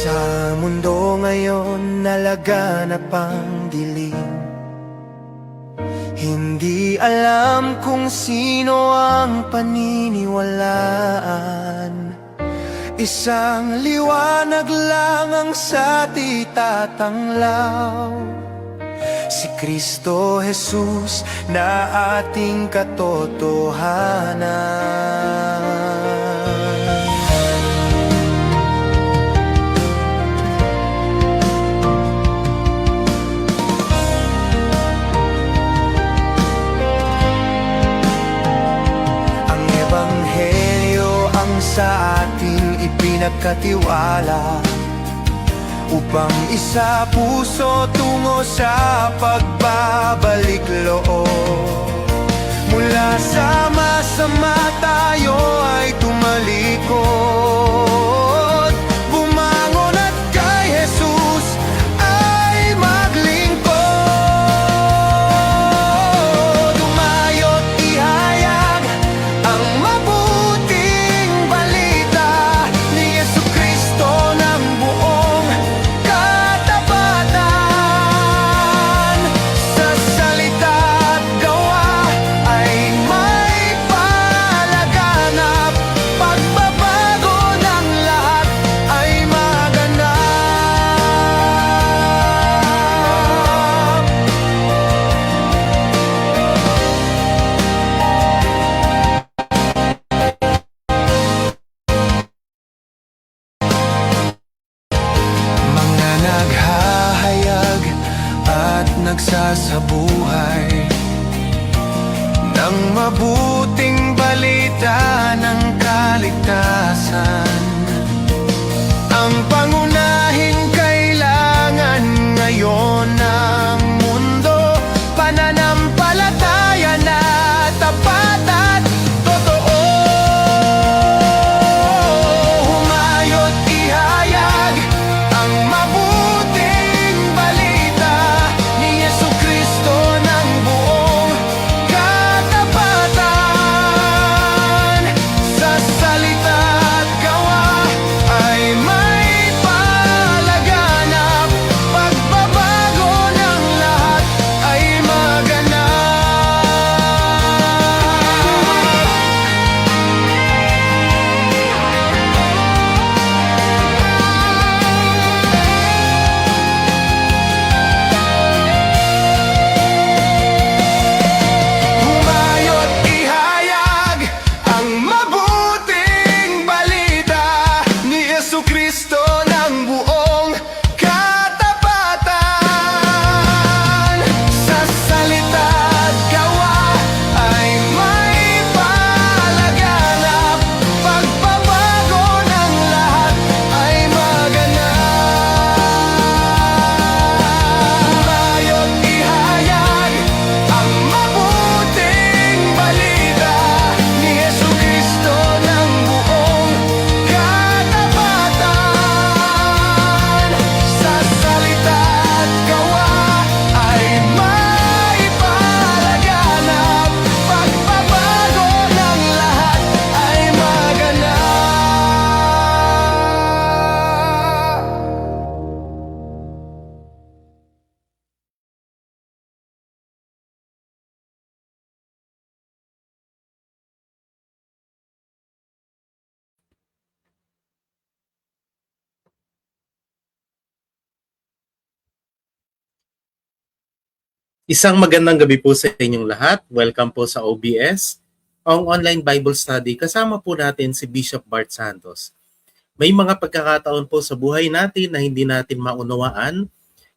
Sa mundo ngayon nalaganap ang dilim, hindi alam kung sino ang paniniwalaan. Isang liwanag lang ang sa ating tatanglaw, si Kristo Jesus na ating katotohanan. Sa ating ipinagkatiwala upang isa puso tungo sa pagbabalik loob. Mula sa masama tayo ay tumalikod, bumangon at kay Jesus ay maglingkod. Umayo't ihayag ang mabuting balita ni Jesucristo ng buong katapatan. Sa salita at gawa ay may palaganap, pagbabago ng lahat ay maganap. Mga naghahayag at nagsasabuhay ng mabuting balita ng kaligtasan. Ang pangunahing kailangan ngayon ng mundo, pananampalataya na tapat at totoo. Humayo't ihayag ang mabuting balita ni Jesucristo ng buong katapatan. Sa salita at gawa ay may palaganap, pagbabago ng lahat ay maganap. Humayo't ihayag ang mabuting balita ni Jesucristo ng buong katapatan. Sa salita at gawa ay may palaganap, pagbabago ng lahat ay maganap. Humayo't ihayag ang mabuting balita ni Jesucristo ng buong katapatan. Sa salita at gawa ay may palaganap, pagbabago ng lahat ay maganap. Isang magandang gabi po sa inyong lahat. Welcome po sa OBS, ang online Bible study. Kasama po natin si Bishop Bart Santos. May mga pagkakataon po sa buhay natin na hindi natin maunawaan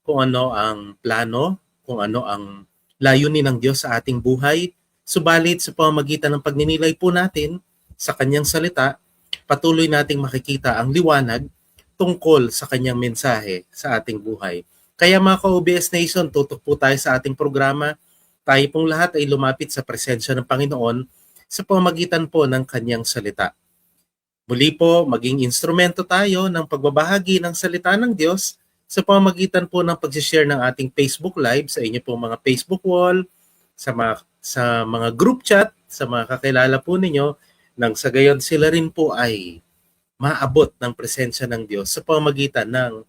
kung ano ang plano, kung ano ang layunin ng Diyos sa ating buhay. Subalit sa pamamagitan ng pagninilay po natin sa Kanyang salita, patuloy nating makikita ang liwanag tungkol sa Kanyang mensahe sa ating buhay. Kaya mga ka-OBS Nation, tutok po tayo sa ating programa. Tayo pong lahat ay lumapit sa presensya ng Panginoon sa pamamagitan po ng Kanyang salita. Muli po, maging instrumento tayo ng pagbabahagi ng salita ng Diyos sa pamamagitan po ng pag-share ng ating Facebook Live sa inyo pong mga Facebook wall, sa mga group chat, sa mga kakilala po ninyo, nang sa gayon sila rin po ay maabot ng presensya ng Diyos sa pamamagitan ng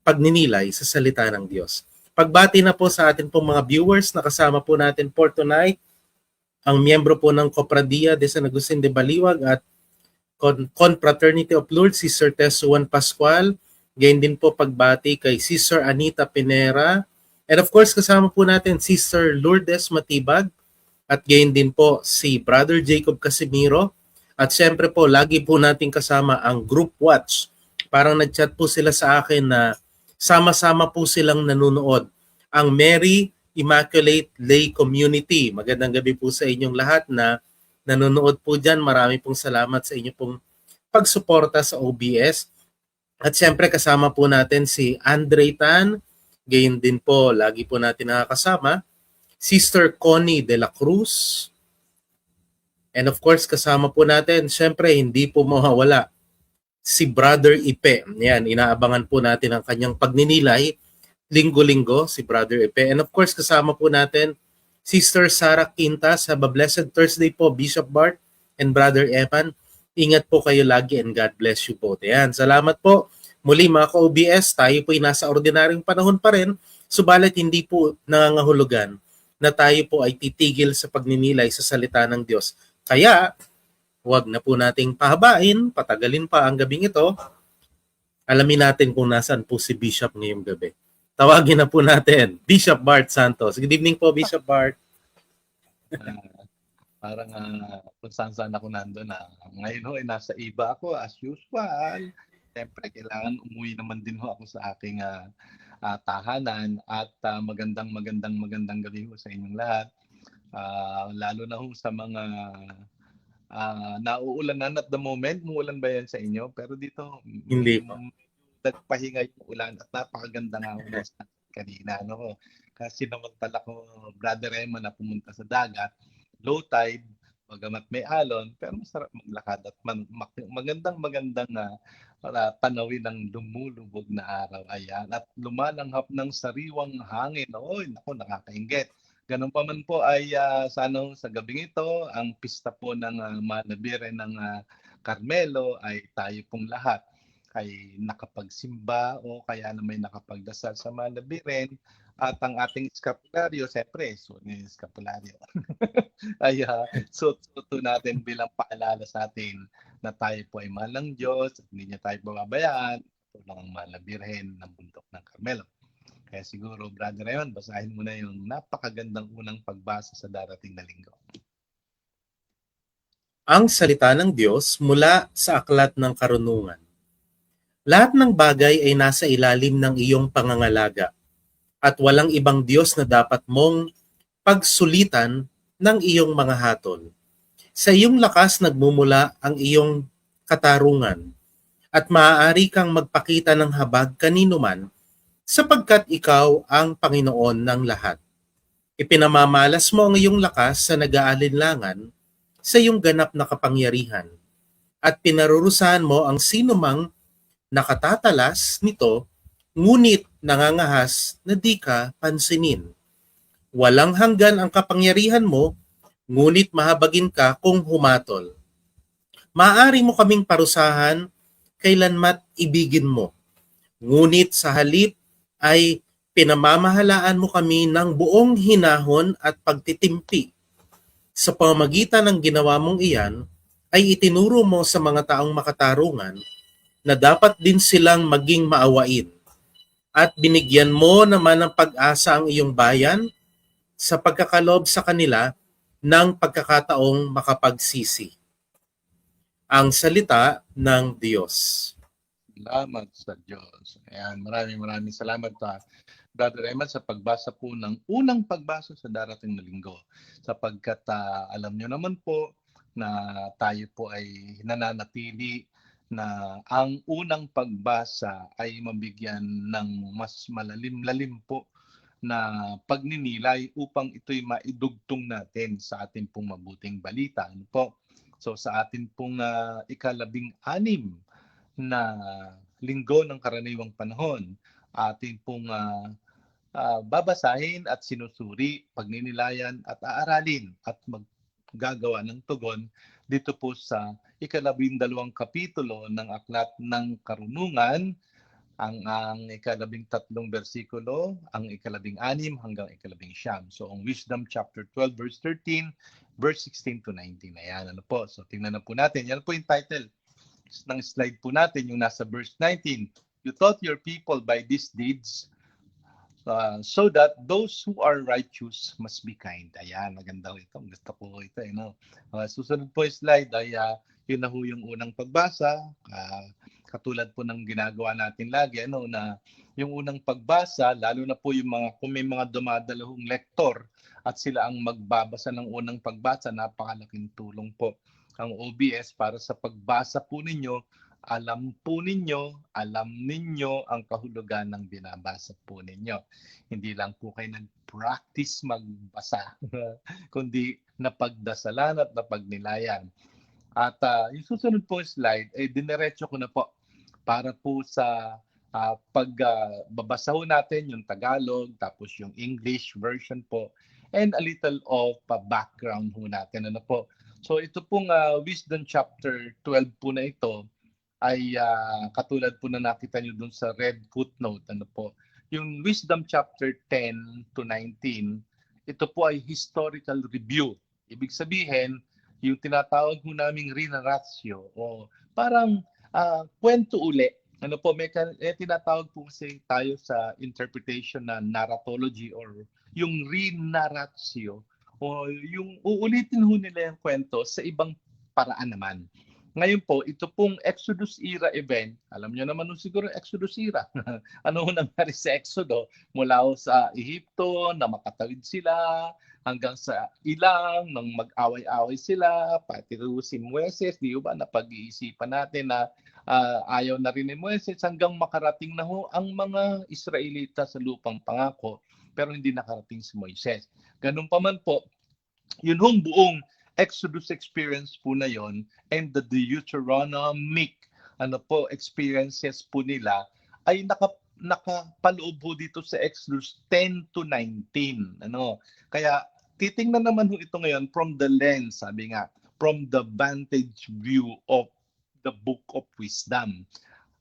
pagninilay sa salita ng Diyos. Pagbati na po sa atin pong mga viewers na kasama po natin for tonight, ang miyembro po ng Copradia de San Agustin de Baliwag at Confraternity of Lourdes, si Sir Tesuan Pascual. Gayon din po pagbati kay Sister Anita Pinera. And of course, kasama po natin Sister Lourdes Matibag. At gayon din po si Brother Jacob Casimiro. At syempre po, lagi po natin kasama ang Group Watch. Parang nag-chat po sila sa akin na sama-sama po silang nanonood. Ang Mary Immaculate Lay Community. Magandang gabi po sa inyong lahat na nanonood po dyan. Marami pong salamat sa inyo pong pagsuporta sa OBS. At syempre kasama po natin si Andre Tan. Gayon din po, lagi po natin nakakasama. Sister Connie de la Cruz. And of course, kasama po natin, syempre hindi po mawawala si Brother Ipe. Yan, inaabangan po natin ang kanyang pagninilay linggo-linggo, si Brother Ipe. And of course, kasama po natin Sister Sarah Quintas. Have a blessed Thursday po, Bishop Bart and Brother Evan. Ingat po kayo lagi and God bless you po. Yan, salamat po. Muli mga ka-OBS, tayo po'y nasa ordinaryong panahon pa rin, subalit hindi po nangangahulugan na tayo po ay titigil sa pagninilay sa salita ng Diyos. Kaya, huwag na po nating pahabain, patagalin pa ang gabing ito. Alamin natin kung nasaan po si Bishop ngayong gabi. Tawagin na po natin, Bishop Bart Santos. Good evening po, Bishop Bart. Parang kung saan ako nandun na. Ngayon ho, nasa iba ako as usual. Siyempre, kailangan umuwi naman din ho ako sa aking tahanan at magandang gabi ho sa inyong lahat. Lalo na ho sa mga nauulanan at the moment. Muulan ba yan sa inyo? Pero dito, Hindi po. nagpahinga yung ulan at napakaganda nga ho kanina. No? Kasi namantala ko, Brother Raymond, na pumunta sa dagat, low tide, bagamat may alon, pero masarap maglakad at magandang tanawin ng lumulubog na araw. Ayan. At lumalanghap ng sariwang hangin. Oy, naku, nakakainggit. Ganun pa man po ay sa gabing ito, ang pista po ng Malabiren ng Carmelo ay tayo pong lahat ay nakapagsimba o kaya na may nakapagdasal sa Malabiren. At ang ating eskapularyo, siyempre, so yung eskapularyo, ay suot-suoto natin bilang paalala sa atin na tayo po ay mahal ng Diyos at hindi niya tayo bababayaan. Ito lang ang Malabirhen ng bundok ng Carmelo. Kaya siguro, Brother Raymond, basahin mo na yung napakagandang unang pagbasa sa darating na linggo. Ang salita ng Diyos mula sa Aklat ng Karunungan. Lahat ng bagay ay nasa ilalim ng iyong pangangalaga at walang ibang Diyos na dapat mong pagsulitan ng iyong mga hatol. Sa iyong lakas nagmumula ang iyong katarungan at maaari kang magpakita ng habag kanino man sapagkat ikaw ang Panginoon ng lahat. Ipinamamalas mo ang iyong lakas sa nag-aalinlangan sa iyong ganap na kapangyarihan at pinarurusahan mo ang sinumang nakatatalas nito ngunit nangangahas na di ka pansinin. Walang hanggan ang kapangyarihan mo, ngunit mahabagin ka kung humatol. Maaari mo kaming parusahan kailanmat ibigin mo, ngunit sa halip ay pinamamahalaan mo kami ng buong hinahon at pagtitimpi. Sa pamamagitan ng ginawa mong iyan, ay itinuro mo sa mga taong makatarungan na dapat din silang maging maawain. At binigyan mo naman ng pag-asa ang iyong bayan sa pagkakalob sa kanila ng pagkakataong makapagsisi. Ang salita ng Diyos. Salamat sa Diyos. Ayan, maraming salamat pa, Brother Raymond, sa pagbasa po ng unang pagbasa sa darating na linggo. Sapagkat alam nyo naman po na tayo po ay nananatili na ang unang pagbasa ay mabigyan ng mas malalim-lalim po na pagninilay upang ito'y maidugtong natin sa ating pong mabuting balita. Ano po? So sa atin pong ika-16 na linggo ng karaniwang panahon, atin pong babasahin at sinusuri, pagninilayan at aaralin at maggagawa ng tugon dito po sa ika-12 kapitulo ng Aklat ng Karunungan, ang ika-13 bersikulo, ang ika-16 hanggang ika-19. So ang Wisdom chapter 12 verse 13, verse 16 to 19. Ayan, ano po. So tingnan na po natin. Yan po yung title ng slide po natin, yung nasa verse 19. You taught your people by these deeds, so that those who are righteous must be kind. Ayan, maganda ito. Gusto ko ito. No? Susunod po yung slide ay yun na ho yung unang pagbasa. Katulad po ng ginagawa natin lagi, na yung unang pagbasa, lalo na po yung kung may mga dumadalahong lektor at sila ang magbabasa ng unang pagbasa, napakalaking tulong po ang OBS para sa pagbasa po ninyo. Alam ninyo ang kahulugan ng binabasa po ninyo. Hindi lang po kayo nag-practice magbasa, kundi napagdasalan at napagnilayan. At yung susunod po slide, dinerecho ko na po para po sa pagbabasa natin yung Tagalog, tapos yung English version po, and a little of background ho natin. Ano po? So ito pong Wisdom chapter 12 po na ito, ay katulad po na nakita nyo dun sa red footnote, yung Wisdom chapter 10 to 19, ito po ay historical review. Ibig sabihin, yung tinatawag mo naming re-narratio o parang kwento uli. May tinatawag po kasi tayo sa interpretation na narratology or yung re-narratio o yung uulitin ho nila yung kwento sa ibang paraan naman. Ngayon po, ito pong Exodus era event, alam nyo naman siguro Exodus era. Ano nangyari sa Exodo? Mula sa Ehipto, na makatawid sila, hanggang sa ilang, nang mag-away-away sila, pati si Moises, di ba, napag-iisipan natin na ayaw na rin ni Moises hanggang makarating na ho ang mga Israelita sa lupang pangako, pero hindi nakarating si Moises. Ganun pa man po, yun hong buong Exodus experience po na yon and the Deuteronomic experiences po nila ay nakapaloob po dito sa Exodus 10 to 19. Kaya titingnan naman ho ito ngayon from the lens, sabi nga, from the vantage view of the Book of Wisdom.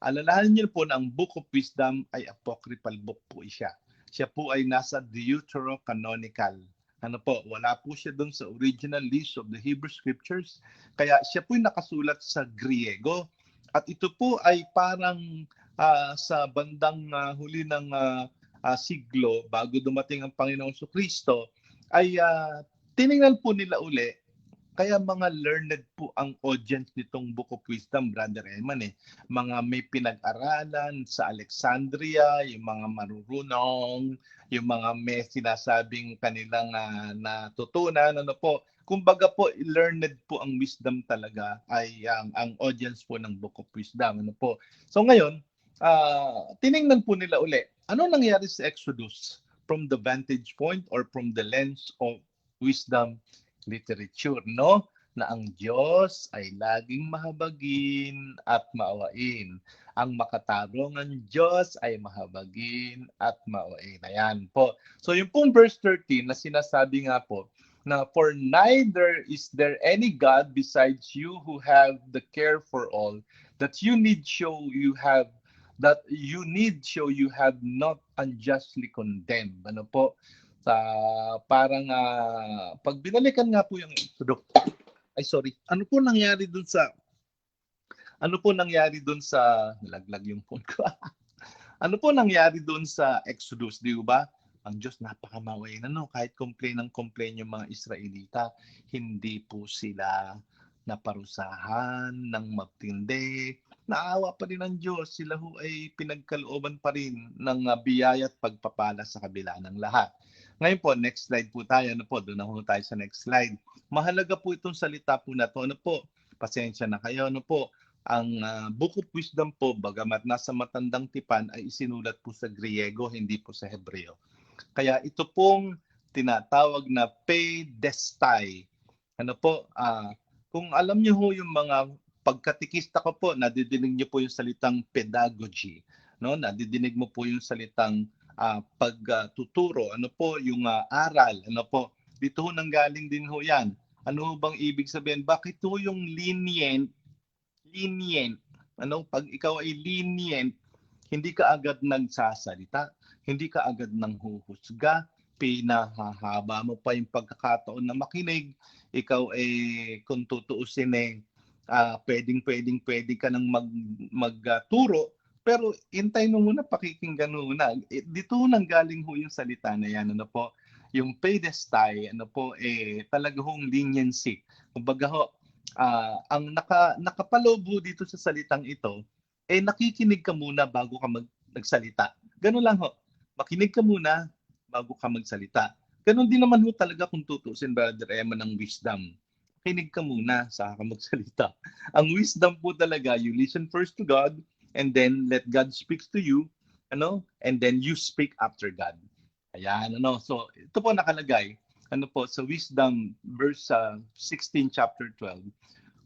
Alalahanin niyo po na ang Book of Wisdom ay apocryphal book po siya. Siya po ay nasa Deuterocanonical. Wala po siya doon sa original list of the Hebrew Scriptures. Kaya siya po nakasulat sa Griego. At ito po ay parang sa bandang huli ng siglo, bago dumating ang Panginoong Kristo, ay tiningnan po nila uli. Kaya mga learned po ang audience nitong Book of Wisdom, Brother Eman. Mga may pinag-aralan sa Alexandria, yung mga marurunong, yung mga may sinasabing kanilang natutunan. Kumbaga po, learned po ang wisdom talaga ay ang audience po ng Book of Wisdom. So ngayon, tiningnan po nila uli. Ano nangyari sa Exodus from the vantage point or from the lens of wisdom literature, na ang Diyos ay laging mahabagin at maawain. Ang makatarungan Diyos ay mahabagin at maawain. Ayan po. So yung pong verse 13 na sinasabi nga po, na for neither is there any God besides you who have the care for all, that you need show you have not unjustly condemned. Parang pag binalikan nga po yung ano po nangyari dun sa nalaglag yung phone ko. Ano po nangyari dun sa Exodus, di ba? Ang Diyos napakamawain, kahit complain yung mga Israelita, hindi po sila naparusahan ng magtindi. Naawa pa rin ang Diyos, sila ho ay pinagkalooban pa rin ng biyaya at pagpapala sa kabila ng lahat. Ngayon po, next slide po tayo. Doon na po tayo sa next slide. Mahalaga po itong salita po na to. Pasensya na kayo. Ang Book of Wisdom po, bagamat nasa matandang tipan, ay isinulat po sa Griego, hindi po sa Hebreo. Kaya ito pong tinatawag na pedestai. Kung alam niyo ho yung mga pagkatikista ko po, nadidinig niyo po yung salitang pedagogy, no? Nadidinig mo po yung salitang pagtuturo, ano po, yung aral, ano po. Dito ho nanggaling din ho 'yan. Ano ho bang ibig sabihin? Bakit ho yung lenient? Ano, pag ikaw ay lenient, hindi ka agad nagsasalita, hindi ka agad nanghuhusga, pinahahaba mo pa yung pagkakataon na makinig. Ikaw kung tutuusin pwede ka nang magturo, pero hintayin mo muna, pakikinggan mo muna. Dito nang galing ho yung salita na yan, ano po, yung pedestai, ano po, talaga hong leniency. Kumbaga ho, ang nakapaloob ho dito sa salitang ito, nakikinig ka muna bago ka nagsalita. Ganun lang ho. Makinig ka muna bago ka magsalita. Ganun din naman ho talaga kung tutusin, Brother Emma, ng wisdom. Kinig ka muna sa ka magsalita. Ang wisdom po talaga, you listen first to God and then let God speak to you, ano? And then you speak after God. Ayan, ano? So, ito po nakalagay, ano po, sa Wisdom verse 16 chapter 12.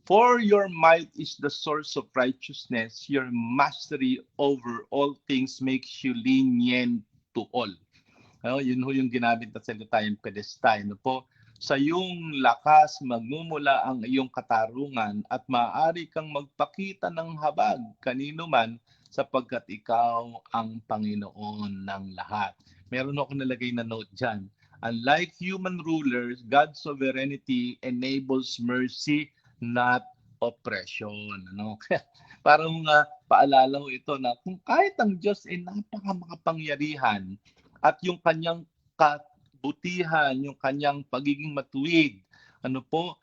For your might is the source of righteousness, your mastery over all things makes you lenient to all. Ano, yun ho yung ginamit na salita, yung pedestal. Ano po? Sa iyong lakas magmumula ang iyong katarungan at maaari kang magpakita ng habag kanino man sapagkat ikaw ang Panginoon ng lahat. Meron ako nalagay na note dyan. Unlike human rulers, God's sovereignty enables mercy, not oppression. Ano? Parang paalala ko ito na kung kahit ang Diyos ay napakamakapangyarihan at yung kanyang kabutihan, yung kanyang pagiging matuwid, ano po,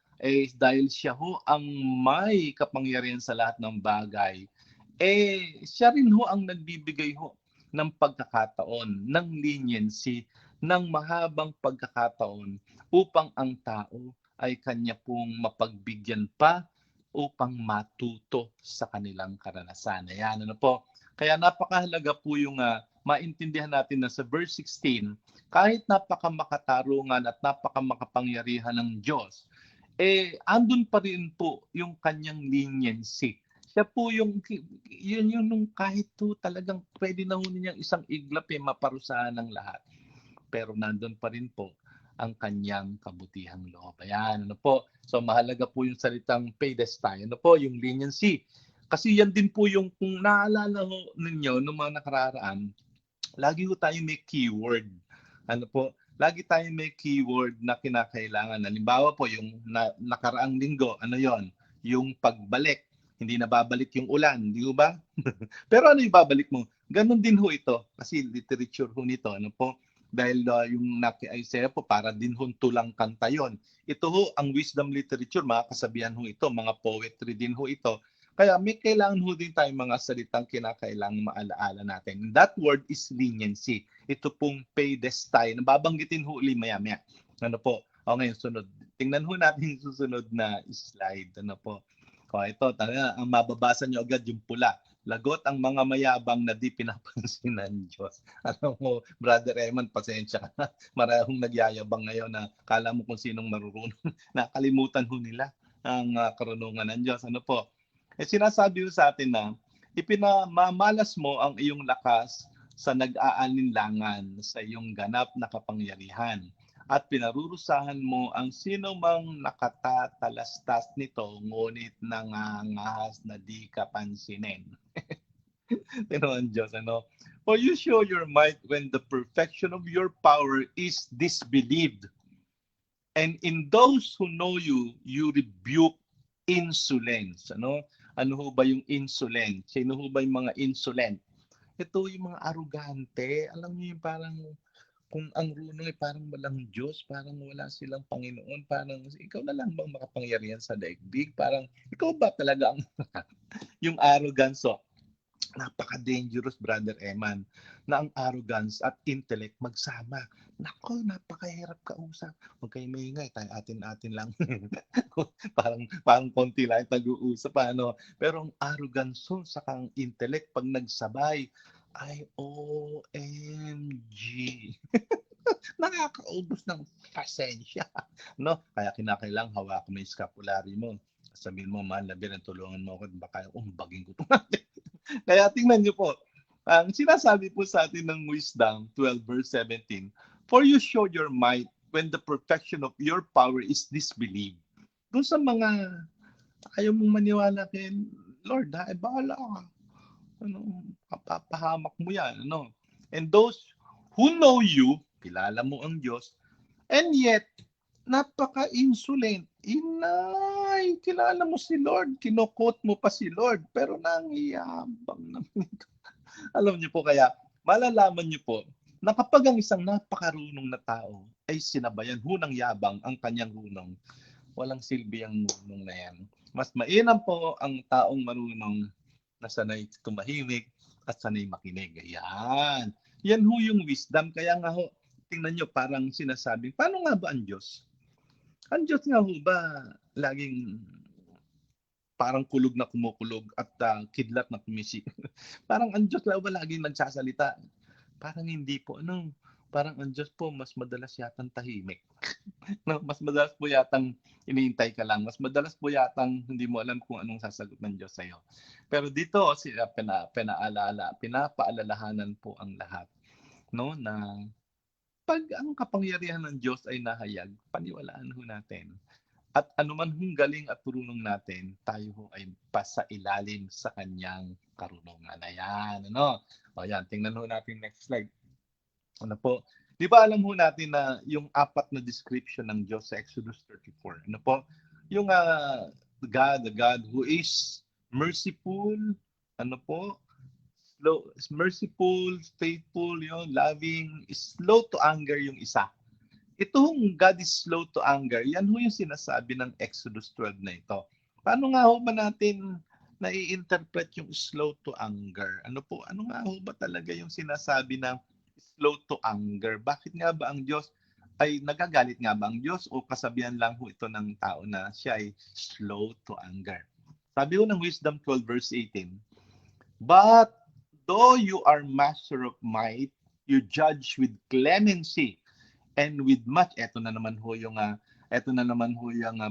dahil siya ho ang may kapangyarihan sa lahat ng bagay, siya rin ho ang nagbibigay ho ng pagkakataon, ng leniency, ng mahabang pagkakataon upang ang tao ay kanya pong mapagbigyan pa upang matuto sa kanilang karanasan. Ayan, ano po. Kaya napakahalaga po yung maintindihan natin na sa verse 16, kahit napakamakatarungan at napakamakapangyarihan ng Diyos, andun pa rin po yung kanyang leniency. Siya po yung kahit to talagang pwede na ho niyang isang iglap maparusahan ng lahat. Pero nandun pa rin po ang kanyang kabutihang loob. Ayan, ano po. So mahalaga po yung salitang pedestal. Ano po, yung leniency. Kasi yan din po yung, kung naalala ho ninyo noong mga nakararaan, lagi ho tayo may keyword. Ano po, lagi tayo may keyword na kinakailangan. Halimbawa po, yung nakaraang linggo, ano yon? Yung pagbalik. Hindi na babalik yung ulan, di ba? Pero ano yung babalik mo? Ganon din ho ito. Kasi literature ho nito, ano po? Dahil yung naki-Isaiah po, para din ho tulang kanta yon. Ito ho, ang wisdom literature, mga kasabihan ho ito, mga poetry din ho ito. Kaya may kailangan ho din tayong mga salitang kinakailangan maalaala natin. That word is leniency. Ito pong pedestal. Nababanggitin ho uli maya-maya. Ano po? O ngayon, sunod. Tingnan ho natin yung susunod na slide. Ano po? O ito, ang mababasa nyo agad yung pula. Lagot ang mga mayabang na di pinapansin ng Diyos. Alam mo, Brother Eman, pasensya ka na. Maraming nagyayabang ngayon na kala mo kung sinong marurunong. Nakalimutan ho nila ang karunungan ng Diyos. Ano po? Sinasabi ho sa atin na ipinamamalas mo ang iyong lakas sa nag-aalinlangan sa iyong ganap na kapangyarihan at pinarurusahan mo ang sino mang nakatatalastas nito ngunit nangangahas na di kapansinin. Tinoon Diyos, ano? For you show your might when the perfection of your power is disbelieved. And in those who know you, you rebuke insolence. Ano? Ano ho ba yung insolent? Sino ho ba yung mga insolent? Ito yung mga arugante. Alam niyo yung parang kung ang runong parang walang Diyos, parang wala silang Panginoon, parang ikaw na lang bang makapangyarihan sa daigdig? Parang ikaw ba talaga ang yung arrogance? So, napaka-dangerous, Brother Eman, na ang arrogance at intellect magsama. Nako, napakahirap kausap. Huwag kayo maingay, tayo atin-atin lang. parang konti lang tag-uusap. Ano? Pero ang arrogance sa kang intellect, pag nagsabay, ay OMG. Nakakaubos ng pasensya. No? Kaya kinakailangan hawak mo yung scapulary mo. sabihin mo, mahal na bilang, tulungan mo ako, baka umbagin ko. Kaya tingnan niyo po, ang sinasabi po sa atin ng Wisdom 12 verse 17, for you show your might when the perfection of your power is disbelieved. Doon sa mga ayaw mong maniwala kay Lord, bahala ka. Ano, papahamak mo yan. Ano? And those who know you, kilala mo ang Diyos, and yet, napaka-insolent. Inay, kilala mo si Lord, kinokot mo pa si Lord, pero nangyayabang naman ito. Alam niyo po, kaya malalaman niyo po na kapag ang isang napakarunong na tao ay sinabayan ng yabang ang kanyang runong, walang silbi ang runong na yan. Mas mainam po ang taong marunong na sanay tumahimik at sanay makinig. Ayan. Yan ho yung wisdom. Kaya nga ho, tingnan nyo, parang sinasabing, paano nga ba ang Diyos? Ang Diyos nga ho ba laging parang kulog na kumukulog at kidlat na kumisik? Parang ang Diyos ba laging nagsasalita? Parang hindi po. Ano? Parang ang Diyos po mas madalas yatang tahimik. No? Mas madalas po yatang iniintay ka lang. Mas madalas po yatang hindi mo alam kung anong sasagot ng Diyos sa'yo. Pero dito, pinapaalalahanan po ang lahat. No? Na pag ang kapangyarihan ng Diyos ay nahayag, paniwalaan ho natin. At anuman hong galing at turunong natin, tayo ho ay pasailalim sa kanyang karunungan. Ayan, ano? O yan, tingnan ho natin next slide. Ano po? Di ba alam ho natin na yung apat na description ng Diyos sa Exodus 34? Ano po? Yung the God who is merciful, ano po? Slow, merciful, faithful, loving, slow to anger yung isa. Itong God is slow to anger, yan ho yung sinasabi ng Exodus 12 na ito. Paano nga ho ba natin nai-interpret yung slow to anger? Ano po? Ano nga ho ba talaga yung sinasabi ng slow to anger? Bakit nga ba ang Diyos ay nagagalit nga ba ang Diyos o kasabihan lang ho ito ng tao na siya ay slow to anger? Sabi ho ng Wisdom 12 verse 18, but though you are master of might, you judge with clemency and with much, eto na naman ho yung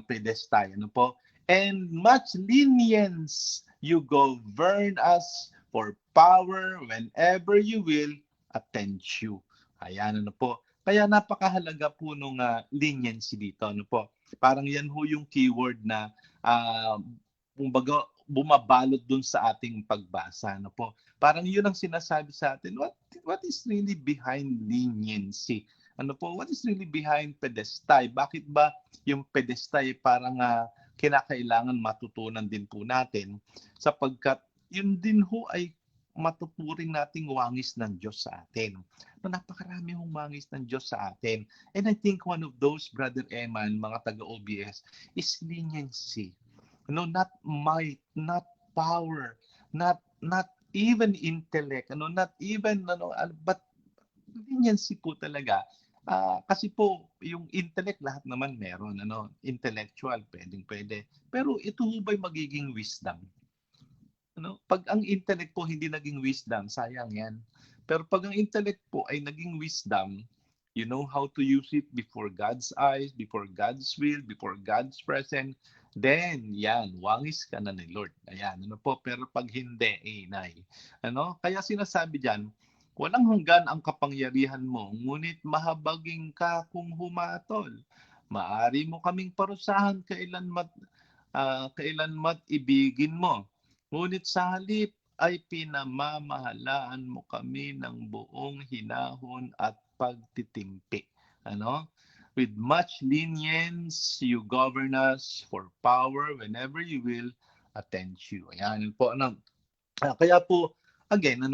pedestal, ano po? And much lenience, you govern us for power whenever you will attend you. Ayan, ano po? Kaya napakahalaga po nung leniency dito, ano po? Parang yan ho yung keyword na bumabalot dun sa ating pagbasa, ano po? Parang yun ang sinasabi sa atin, what is really behind leniency? Ano po, what is really behind pedestal? Bakit ba yung pedestal parang kinakailangan matutunan din po natin sapagkat yun din ho ay matuturing nating wangis ng Diyos sa atin. Napakarami hong wangis ng Diyos sa atin. And I think one of those, Brother Eman, mga taga-OBS, is leniency. Not might, not power, not even intellect, not even, but leniency po talaga. Kasi po, yung intellect, lahat naman meron. Intellectual, pwede. Pero ito ba'y magiging wisdom? Pag ang intellect po hindi naging wisdom, sayang yan. Pero pag ang intellect po ay naging wisdom, you know how to use it before God's eyes, before God's will, before God's presence, then, yan, wangis ka na ni Lord. Ayan, pero pag hindi, inay. Kaya sinasabi dyan, walang hanggan ang kapangyarihan mo, ngunit mahabaging ka kung humatol. Maari mo kaming parusahan kailanmat ibigin mo. Ngunit sa halip ay pinamamahalaan mo kami ng buong hinahon at pagtitimpi. With much lenience, you govern us for power whenever you will attend you. Ayan po. Kaya po, again,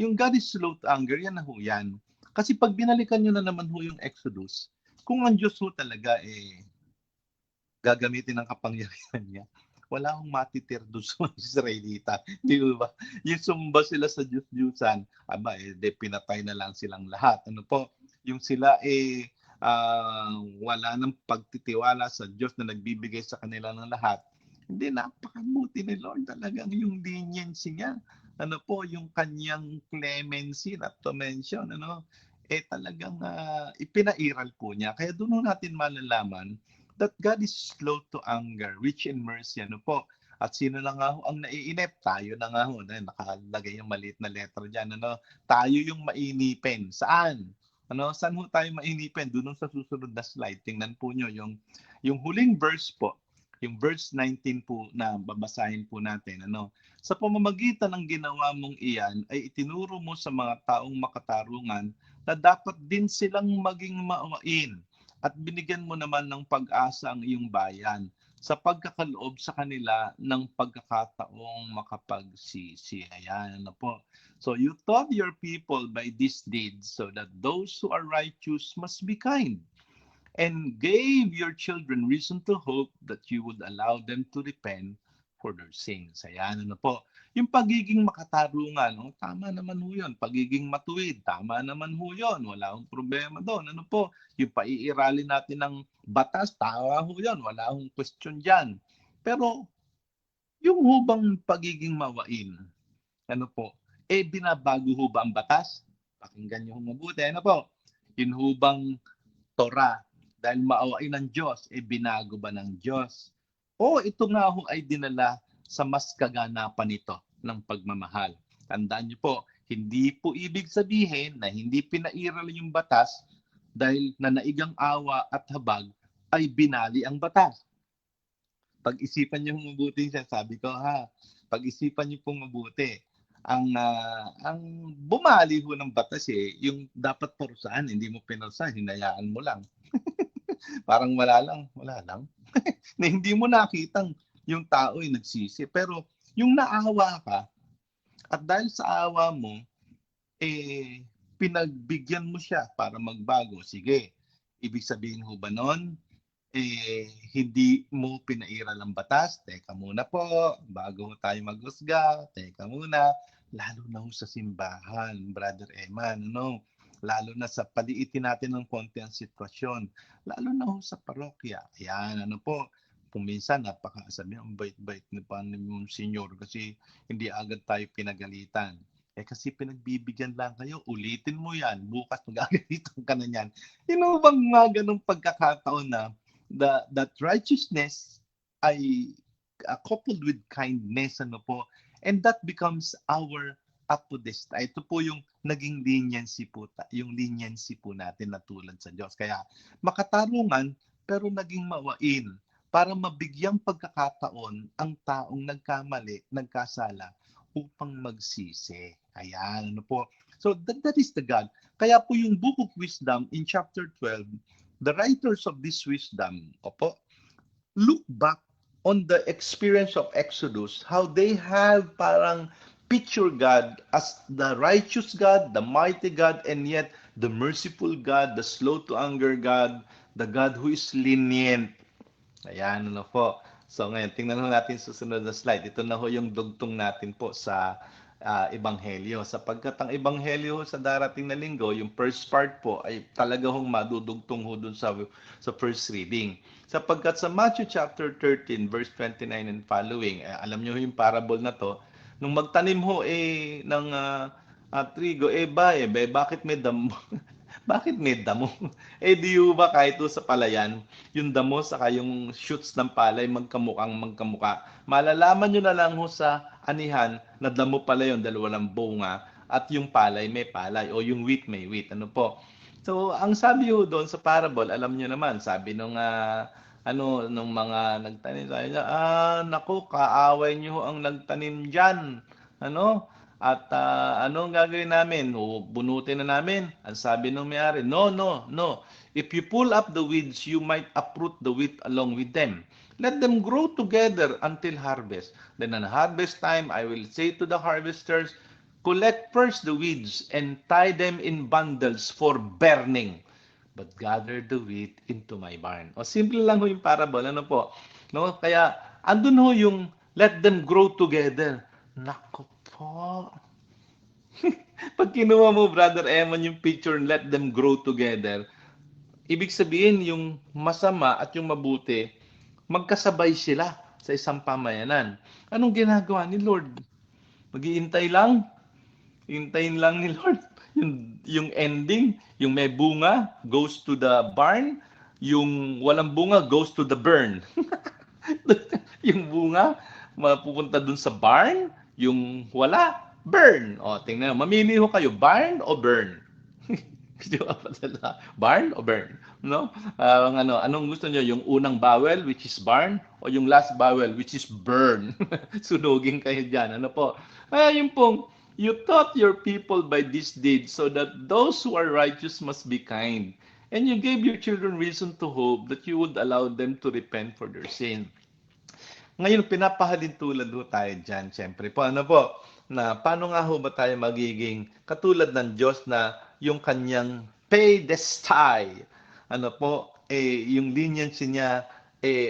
yung God is slow to anger, yan na ho yan. Kasi pag binalikan nyo na naman ho yung Exodus, kung ang Diyos ho talaga gagamitin ng kapangyarihan niya, wala akong matitir doon sa Israelita. Di ba? Yung sumba sila sa Diyos-Diyusan, pinatay na lang silang lahat. Yung sila wala nang pagtitiwala sa Diyos na nagbibigay sa kanila ng lahat. Hindi, napakabuti ni Lord talagang yung leniency niya. Yung kanyang clemency, not to mention, talagang ipinairal po niya. Kaya doon natin malalaman that God is slow to anger, rich in mercy. Ano po? At sino na nga ho ang naiinip? Tayo na nga ho. Nakalagay yung maliit na letter dyan. Ano? Tayo yung mainipin. Saan? Ano? Saan ho tayo mainipin? Doon sa susunod na slide. Tingnan po nyo yung huling verse po. Yung verse 19 po na babasahin po natin. Ano? Sa pamamagitan ng ginawa mong iyan ay itinuro mo sa mga taong makatarungan na dapat din silang maging maawain at binigyan mo naman ng pag-asa ang iyong bayan sa pagkakaloob sa kanila ng pagkakataong makapagsisi. Ayan, ano po. So you taught your people by these deeds so that those who are righteous must be kind, and gave your children reason to hope that you would allow them to repent for their sins. Ayan, ano po. Yung pagiging makatarungan, tama naman ho yun. Pagiging matuwid, tama naman ho yun. Wala akong problema doon. Ano po, yung paiiralin natin ng batas, tama ho yun. Wala akong question dyan. Pero, yung hubang pagiging mawain, ano po, binabago ho ba ang batas? Pakinggan nyo mabuti. Ano po, yung hubang Torah, dahil maawain ng Diyos, binago ba ng Diyos? O ito nga ho ay dinala sa mas kaganapan nito ng pagmamahal. Tandaan niyo po, hindi po ibig sabihin na hindi pinairal yung batas dahil nanaigang awa at habag ay binali ang batas. Pag-isipan niyo mabuti siya, sabi ko pag-isipan niyo pong mabuti. Ang bumali ho ng batas yung dapat parusahan, hindi mo pinarusahan, hinayaan mo lang. Parang wala lang. Na hindi mo nakitang yung tao ay nagsisi. Pero yung naawa ka, at dahil sa awa mo, pinagbigyan mo siya para magbago. Sige, ibig sabihin ho ba nun, hindi mo pinairal ang batas? Teka muna po, bago tayo maghusga, teka muna. Lalo na ho sa simbahan, Brother Eman, lalo na sa paliitin natin ng konti ang sitwasyon, lalo na ho sa parokya. Ayan, po, kung minsan napakasabi, ang bait-bait ni Senyor kasi hindi agad tayo pinagalitan. Kasi pinagbibigyan lang kayo, ulitin mo yan, bukas magagalitan ka na yan. Bang mga ganong pagkakataon na that righteousness ay coupled with kindness, po, and that becomes our apodesta. Ito po yung naging leniency po, yung leniency po natin na tulad sa Diyos. Kaya makatarungan pero naging mawain para mabigyang pagkakataon ang taong nagkamali, nagkasala upang magsisi. Ayan, po. So that is the God. Kaya po yung Book of Wisdom in chapter 12, the writers of this wisdom, look back on the experience of Exodus, how they have parang picture God as the righteous God, the mighty God, and yet the merciful God, the slow to anger God, the God who is lenient. Ayan, po. So ngayon, tingnan natin susunod na slide. Ito na ho yung dugtong natin po sa Ebanghelyo. Sapagkat ang Ebanghelyo sa darating na linggo, yung first part po ay talaga hong madudugtong ho dun sa first reading. Sapagkat sa Matthew chapter 13, verse 29 and following, alam nyo yung parable na to, nung magtanim ho ng trigo, bakit may damo? Bakit may damo? Di ba kahit sa palayan, yung damo saka yung shoots ng palay magkamuka. Malalaman nyo na lang ho sa anihan na damo pala yun dahil walang bunga at yung palay may palay o yung wheat may wheat. Po? So, ang sabi ho doon sa parable, alam nyo naman, sabi nung mga nagtanim tayo niya, naku, kaaway nyo ho ang nagtanim dyan. At anong gagawin namin? Bunutin na namin. Ang sabi nung may-ari, no. If you pull up the weeds, you might uproot the wheat along with them. Let them grow together until harvest. Then on harvest time, I will say to the harvesters, collect first the weeds and tie them in bundles for burning, but gather the wheat into my barn. Simple lang ho yung parable. Po? Kaya andun ho yung let them grow together. Nako po. Pag kinuha mo, Brother Eman, yung picture, let them grow together, ibig sabihin yung masama at yung mabuti, magkasabay sila sa isang pamayanan. Anong ginagawa ni Lord? Mag-iintay lang? Hintayin lang ni Lord yung ending, yung may bunga goes to the barn, Yung walang bunga goes to the burn. Yung bunga, mapupunta dun sa barn. Yung wala, burn. O, tingnan, mamili ho kayo, barn o burn? Di ba padala? Barn o burn? No? Anong gusto niyo? Yung unang bowel, which is barn, o yung last bowel, which is burn? Sunugin kayo dyan. Ano po? Yung pong, you taught your people by this deed so that those who are righteous must be kind. And you gave your children reason to hope that you would allow them to repent for their sin. Ngayon, pinapahalintulad ho tayo dyan, siyempre po. Ano po? Na paano nga ho ba tayo magiging katulad ng Diyos na yung kanyang pedestal, ano po, yung leniency niya,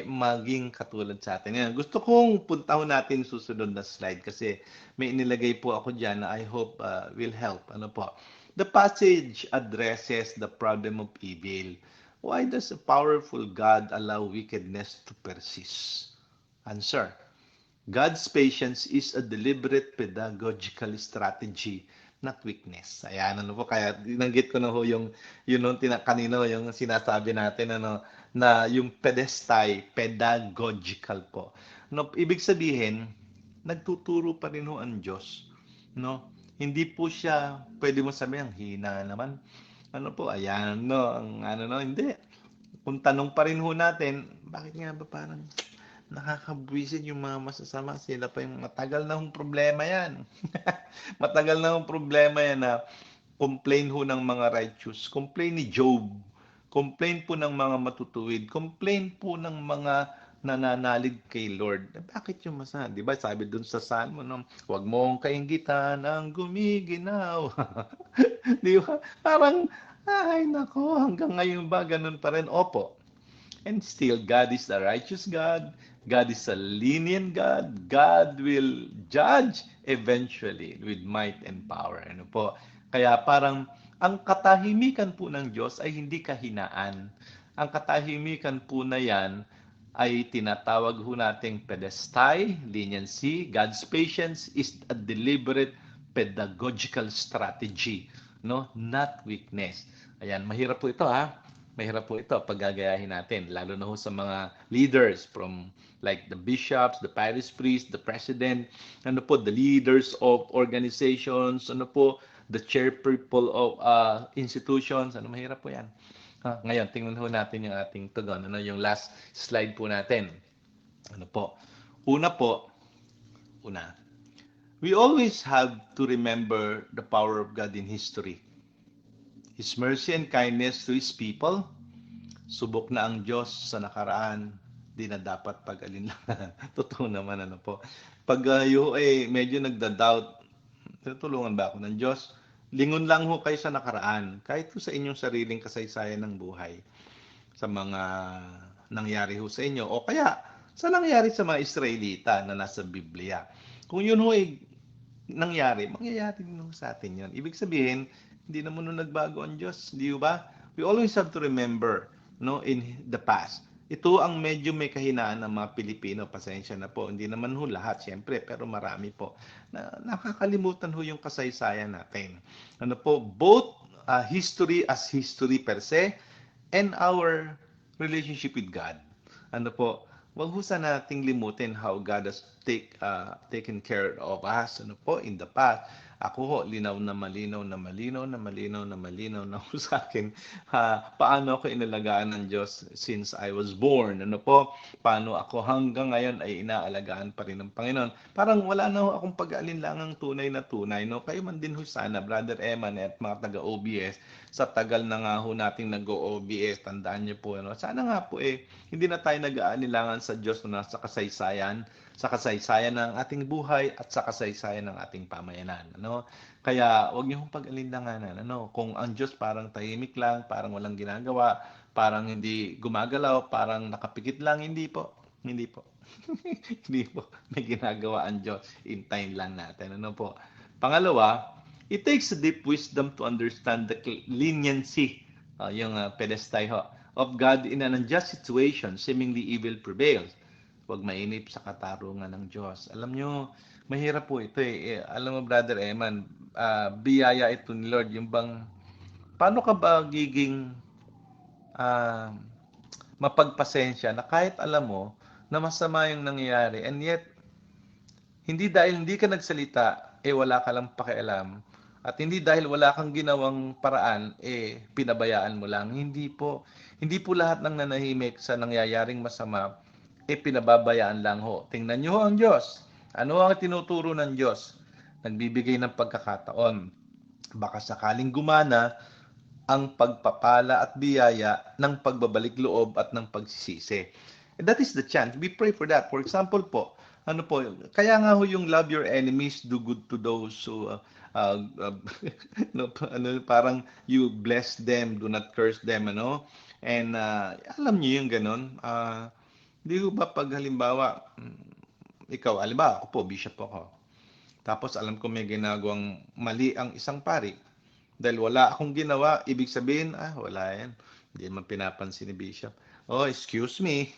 maging katulad sa atin. Yan. Gusto kong puntahan natin susunod na slide kasi may inilagay po ako dyan na I hope will help. Ano po? The passage addresses the problem of evil. Why does a powerful God allow wickedness to persist? Answer. God's patience is a deliberate pedagogical strategy, not weakness. Ayan, ano po, kaya dinanggit ko na ho yung kanino, yung sinasabi natin, na yung pedestal, pedagogical po. No, ibig sabihin, nagtuturo pa rin ho ang Diyos. No? Hindi po siya, pwede mo sabihin, hina naman. Ano po, ayan, hindi. Kung tanong pa rin ho natin, bakit nga ba parang nakakabwisit yung mga masasama, sila pa yung matagal na hong problema yan. Matagal na hong problema yan na complain ho ng mga righteous, complain ni Job, complain po ng mga matutuwid, complain po ng mga nananalig kay Lord. Bakit yung masama? Di ba sabi dun sa Salmo, huwag mong kainggitan ang gumiginaw. Di ba? Parang, ay nako, hanggang ngayon ba ganun pa rin? Opo. And still, God is the righteous God. God is a lenient God. God will judge eventually with might and power. Ano po? Kaya parang ang katahimikan po ng Diyos ay hindi kahinaan. Ang katahimikan po na yan ay tinatawag ho nating pedestal, leniency. God's patience is a deliberate pedagogical strategy, no? Not weakness. Ayan, mahirap po ito ha. Mahirap po ito pag gagayahin natin, lalo na ho sa mga leaders from like the bishops, the parish priest, the president, the leaders of organizations, the chairpeople of institutions, mahirap po yan. Ngayon, tingnan ho natin yung ating tugon, yung last slide po natin. Una, we always have to remember the power of God in history. His mercy and kindness to His people. Subok na ang Diyos sa nakaraan, di na dapat pag-alinlangan. Totoo naman, Pag medyo nagda-doubt, tutulungan ba ako ng Diyos? Lingon lang ho kayo sa nakaraan, kahit sa inyong sariling kasaysayan ng buhay, sa mga nangyari ho sa inyo, o kaya sa nangyari sa mga Israelita na nasa Biblia. Kung yun ho nangyari, mangyayari din ho sa atin yun. Ibig sabihin, hindi naman nagbago ang Diyos, di ba? We always have to remember, in the past. Ito ang medyo may kahinaan ng mga Pilipino, pasensya na po. Hindi naman ho lahat, siyempre, pero marami po. Nakakalimutan ho yung kasaysayan natin. Both history as history per se and our relationship with God. Wag ho sana nating limutin how God has taken care of us in the past. Ako ho, linaw na malinaw na ho sa akin. Paano ako inalagaan ng Diyos since I was born? Paano ako hanggang ngayon ay inaalagaan pa rin ng Panginoon? Parang wala na ho akong pag-aalinlangang tunay na tunay. Kayo man din ho sana, Brother Eman at mga taga-OBS, sa tagal na nga ho nating nag-OBS, tandaan niyo po. Sana nga po hindi na tayo nag-aalinlangan sa Diyos na sa kasaysayan ng ating buhay at sa kasaysayan ng ating pamayanan. Kaya wag niyo pag-alinlanganan. Kung ang Diyos parang tahimik lang, parang walang ginagawa, parang hindi gumagalaw, parang nakapikit lang, hindi po. Hindi po. May ginagawa ang Diyos. Hintayin lang natin. Pangalawa, it takes a deep wisdom to understand the leniency, yung pedestal of God in an unjust situation, seemingly evil prevails. Huwag mainip sa katarungan ng Diyos. Alam nyo, mahirap po ito Alam mo, Brother Eman, biyaya ito ni Lord. Yung bang, paano ka ba giging mapagpasensya na kahit alam mo na masama yung nangyayari, and yet hindi dahil hindi ka nagsalita, wala ka lang pakialam. At hindi dahil wala kang ginawang paraan, pinabayaan mo lang. Hindi po. Hindi po lahat ng nanahimik sa nangyayaring masama, pinababayaan lang ho. Tingnan niyo ho ang Diyos. Ano ang tinuturo ng Diyos? Nagbibigay ng pagkakataon. Baka sakaling gumana ang pagpapala at biyaya ng pagbabalik loob at ng pagsisisi. And that is the chance. We pray for that. For example po, ano po, kaya nga ho yung love your enemies, do good to those who, no, ano, parang you bless them, do not curse them, ano? And alam niyo yung ganun. Di ko ba pag halimbawa, ikaw, halimbawa, ako po, bishop ako. Tapos alam ko may ginagawang mali ang isang pari. Dahil wala akong ginawa, ibig sabihin, wala yan. Hindi naman pinapansin ni Bishop. Oh, excuse me.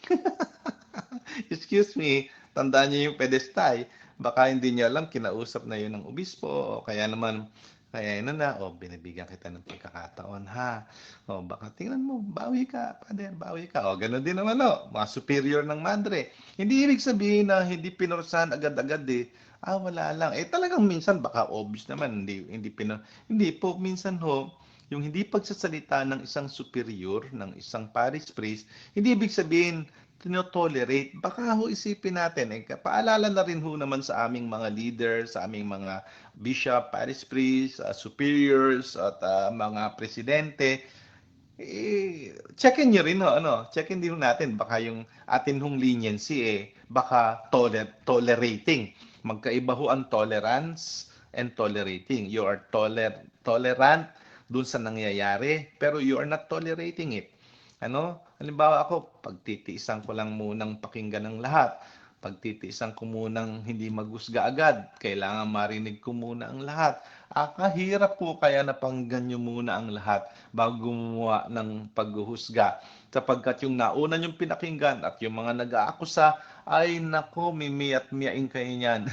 Excuse me. Tandaan niyo yung pedestay. Baka hindi niya alam, kinausap na yun ng obispo. O kaya naman, kaya yun na, binibigyan kita ng pagkakataon, ha? O baka tingnan mo, bawi ka, pader, bawi ka. O ganun din naman, mga superior ng madre. Hindi ibig sabihin na hindi pinursahan agad-agad wala lang. Talagang minsan baka obvious naman, hindi po minsan ho, yung hindi pagsasalita ng isang superior, ng isang parish priest, hindi ibig sabihin tinotolerate. Baka ho isipin natin, paalala na rin ho naman sa aming mga leaders, sa aming mga bishop, parish priest, superiors, at mga presidente, check-in nyo rin ho, check-in din natin, baka yung atin hong leniency, baka tolerating. Magkaiba ho ang tolerance and tolerating. You are tolerant dun sa nangyayari, pero you are not tolerating it. Halimbawa ako, pagtitiisan ko lang munang pakinggan ng lahat. Pagtitiisan ko munang hindi magusga agad. Kailangan marinig ko muna ang lahat. Kahirap po kaya napanggan nyo muna ang lahat bago gumawa ng paghuhusga. Sapagkat yung nauna yung pinakinggan at yung mga nag-aakusa, ay nako, mimiyat-miyain kayo niyan.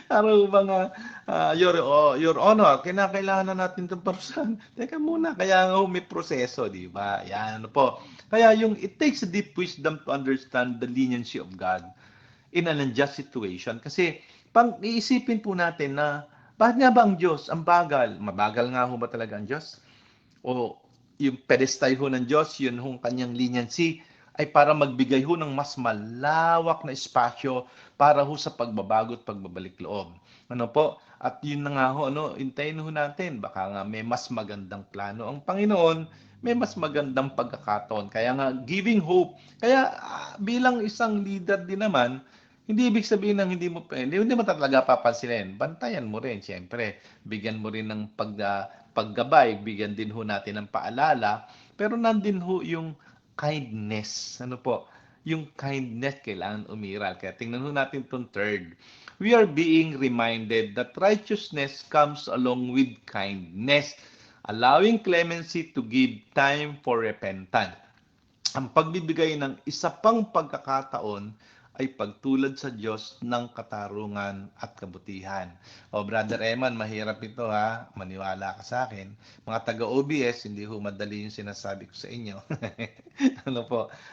Ano mga, Your Honor, kinakailangan na natin itong parusahan. Teka muna, kaya nga may proseso, di ba? Yan, po. Kaya it takes a deep wisdom to understand the leniency of God in an unjust situation. Kasi, iisipin po natin na, bakit nga ba ang Diyos, ang bagal? Mabagal nga ho ba talaga ang Diyos? O yung pedestal ho ng Diyos, yun hong kanyang leniency, ay para magbigay ho ng mas malawak na espasyo para ho sa pagbabago at pagbabalik loob. At yun na nga ho, hintayin ho natin, baka nga may mas magandang plano ang Panginoon, may mas magandang pagkakataon. Kaya nga, giving hope. Kaya bilang isang leader din naman, hindi ibig sabihin ng hindi mo talaga papansinin. Bantayan mo rin, siyempre. Bigyan mo rin ng paggabay, bigyan din ho natin ng paalala, pero nandin ho yung kindness. Yung kindness kailangan umiral. Kaya tingnan ho natin itong third. We are being reminded that righteousness comes along with kindness, allowing clemency to give time for repentance. Ang pagbibigay ng isa pang pagkakataon ay pagtulad sa Diyos ng katarungan at kabutihan. Brother Eman, mahirap ito maniwala ka sa akin. Mga taga-OBS, hindi ho madali yung sinasabi ko sa inyo.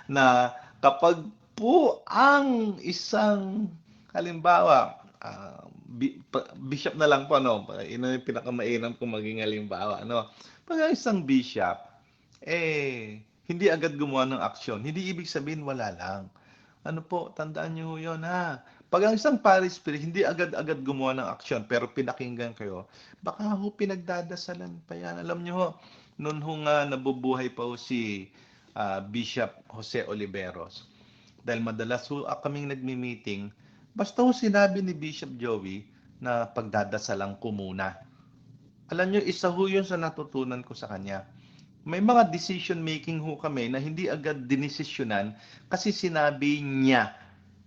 Na kapag po ang isang, halimbawa, bishop na lang po, yun yung pinakamainam kong maging halimbawa. Pag ang isang bishop, hindi agad gumawa ng aksyon, hindi ibig sabihin wala lang. Tandaan nyo yun Pag ang isang parish priest, hindi agad-agad gumawa ng aksyon, pero pinakinggan kayo, baka pinagdadasalan pa yan. Alam nyo noon nabubuhay pa si Bishop Jose Oliveros. Dahil madalas kaming nagmi-meeting, basta sinabi ni Bishop Joey na pagdadasalan ko muna. Alam nyo, isa yun sa natutunan ko sa kanya. May mga decision making kami na hindi agad dinesisyonan kasi sinabi niya,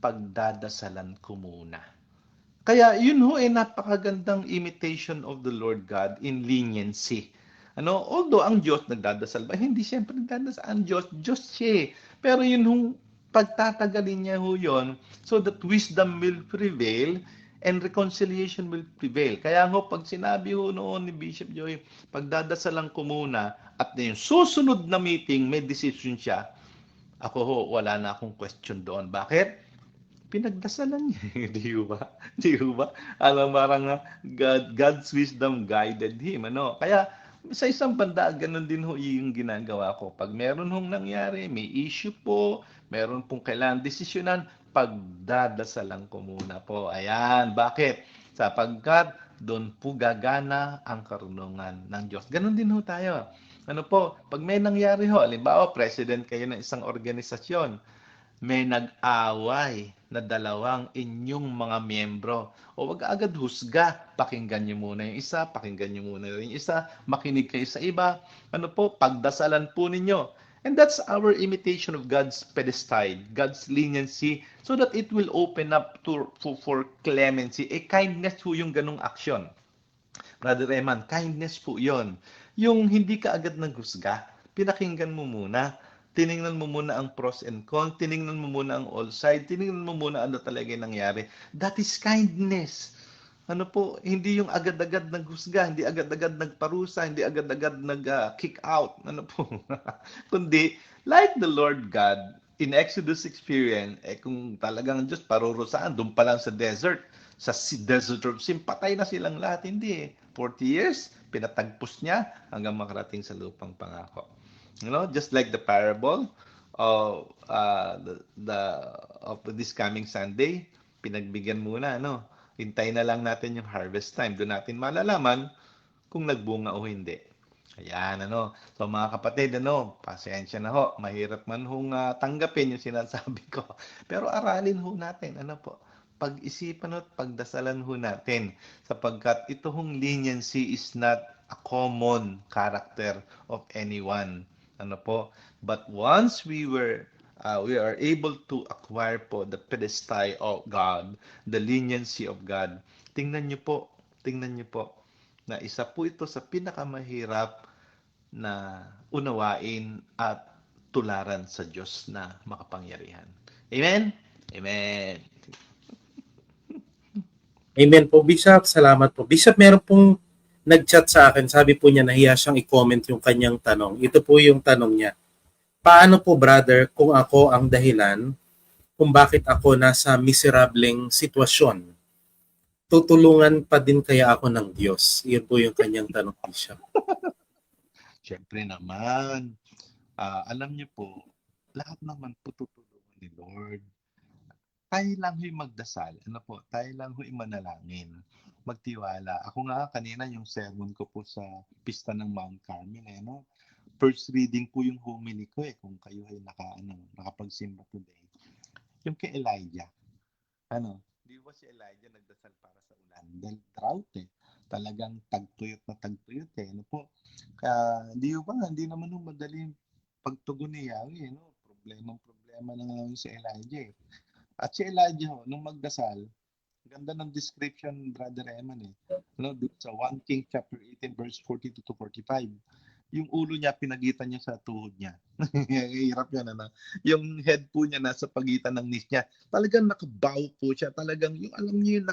pagdadasalan ko muna. Kaya yun napakagandang imitation of the Lord God in leniency. Although ang Diyos nagdadasal ba? Hindi siyempre nagdadasal. Ang Diyos siya. Pero yun pagtatagalin niya yun so that wisdom will prevail and reconciliation will prevail. Kaya pag sinabi noon ni Bishop Joy, pagdadasalan ko muna, at yung susunod na meeting, may decision siya, Ako ho, wala na akong question doon. Bakit? Pinagdasalan niya, di ba? Di ba? Alam, parang God's wisdom guided him, ano? Kaya sa isang banda, ganun din ho yung ginagawa ko. Pag meron hong nangyari, may issue po, meron pong kailangan desisyonan, pagdadasalan ko muna po. Ayan, bakit? Sapagkat doon po gagana ang karunungan ng Diyos. Ganun din ho tayo. Ano po, pag may nangyari ho, halimbawa, president kayo ng isang organisasyon, may nag-away na dalawang inyong mga miyembro. O wag agad husga. Pakinggan nyo muna yung isa, pakinggan nyo muna yung isa, makinig kayo sa iba. Ano po, pagdasalan po ninyo. And that's our imitation of God's pedestal, God's leniency, so that it will open up for clemency. Kindness po yung ganong aksyon. Brother Eman, kindness po yon. Yung hindi ka agad naghusga, pinakinggan mo muna. Tiningnan mo muna ang pros and cons, tiningnan mo muna ang all side, tiningnan mo muna ano talaga yung nangyari. That is kindness. Ano po, hindi yung agad-agad naghusga, hindi agad-agad nagparusa, hindi agad-agad nag-kick out. Ano po? Kundi, like the Lord God, in Exodus experience, kung talagang Diyos parurusaan, doon pa lang sa desert, sa desert of sin, patay na silang lahat. Hindi 40 years, pinatagpos niya hanggang makarating sa lupang pangako. Just like the parable of of this coming Sunday, pinagbigyan muna, Hintayin na lang natin yung harvest time. Doon natin malalaman kung nagbunga o hindi. Ayan, So mga kapatid, pasensya na ho. Mahirap man hong tanggapin yung sinasabi ko. Pero aralin ho natin, pag-isipan at pagdasalan ho natin. Sapagkat ito hong leniency is not a common character of anyone. But once we are able to acquire po the pedestal of God, the leniency of God. Tingnan niyo po na isa po ito sa pinakamahirap na unawain at tularan sa Diyos na makapangyarihan. Amen? Amen. Amen po, Bishop. Salamat po. Bishop, meron pong nag-chat sa akin. Sabi po niya nahiya siyang i-comment yung kanyang tanong. Ito po yung tanong niya. Paano po, brother, kung ako ang dahilan kung bakit ako nasa miserableng sitwasyon? Tutulungan pa din kaya ako ng Diyos? Iyon po yung kanyang tanong, Bishop. Siyempre naman. Alam niyo po, lahat naman po tutulungan ni Lord. Tayo lang ho'y magdasal. Tayo lang ho'y manalangin. Magtiwala. Ako nga kanina yung sermon ko po sa pista ng Mount Carmel, First reading po yung homily ko kung kayo ay nakapagsimba today. Yung kay Elijah. Di ba si Elijah nagdasal para sa ulan? Dahil drought Talagang tagtuyot na tagtuyot Kaya hindi naman madaling pagtugon ni Yahweh, Problema na nga si Elijah At si Elijah nung magdasal, ganda ng description, Brother Eman sa 1 King chapter 18 verse 42 to 45. Yung ulo niya, pinagitan niya sa tuhod niya. Hirap yan, Yung head po niya nasa pagitan ng knees niya. Talagang nakabow po siya. Talagang, yung alam niyo yung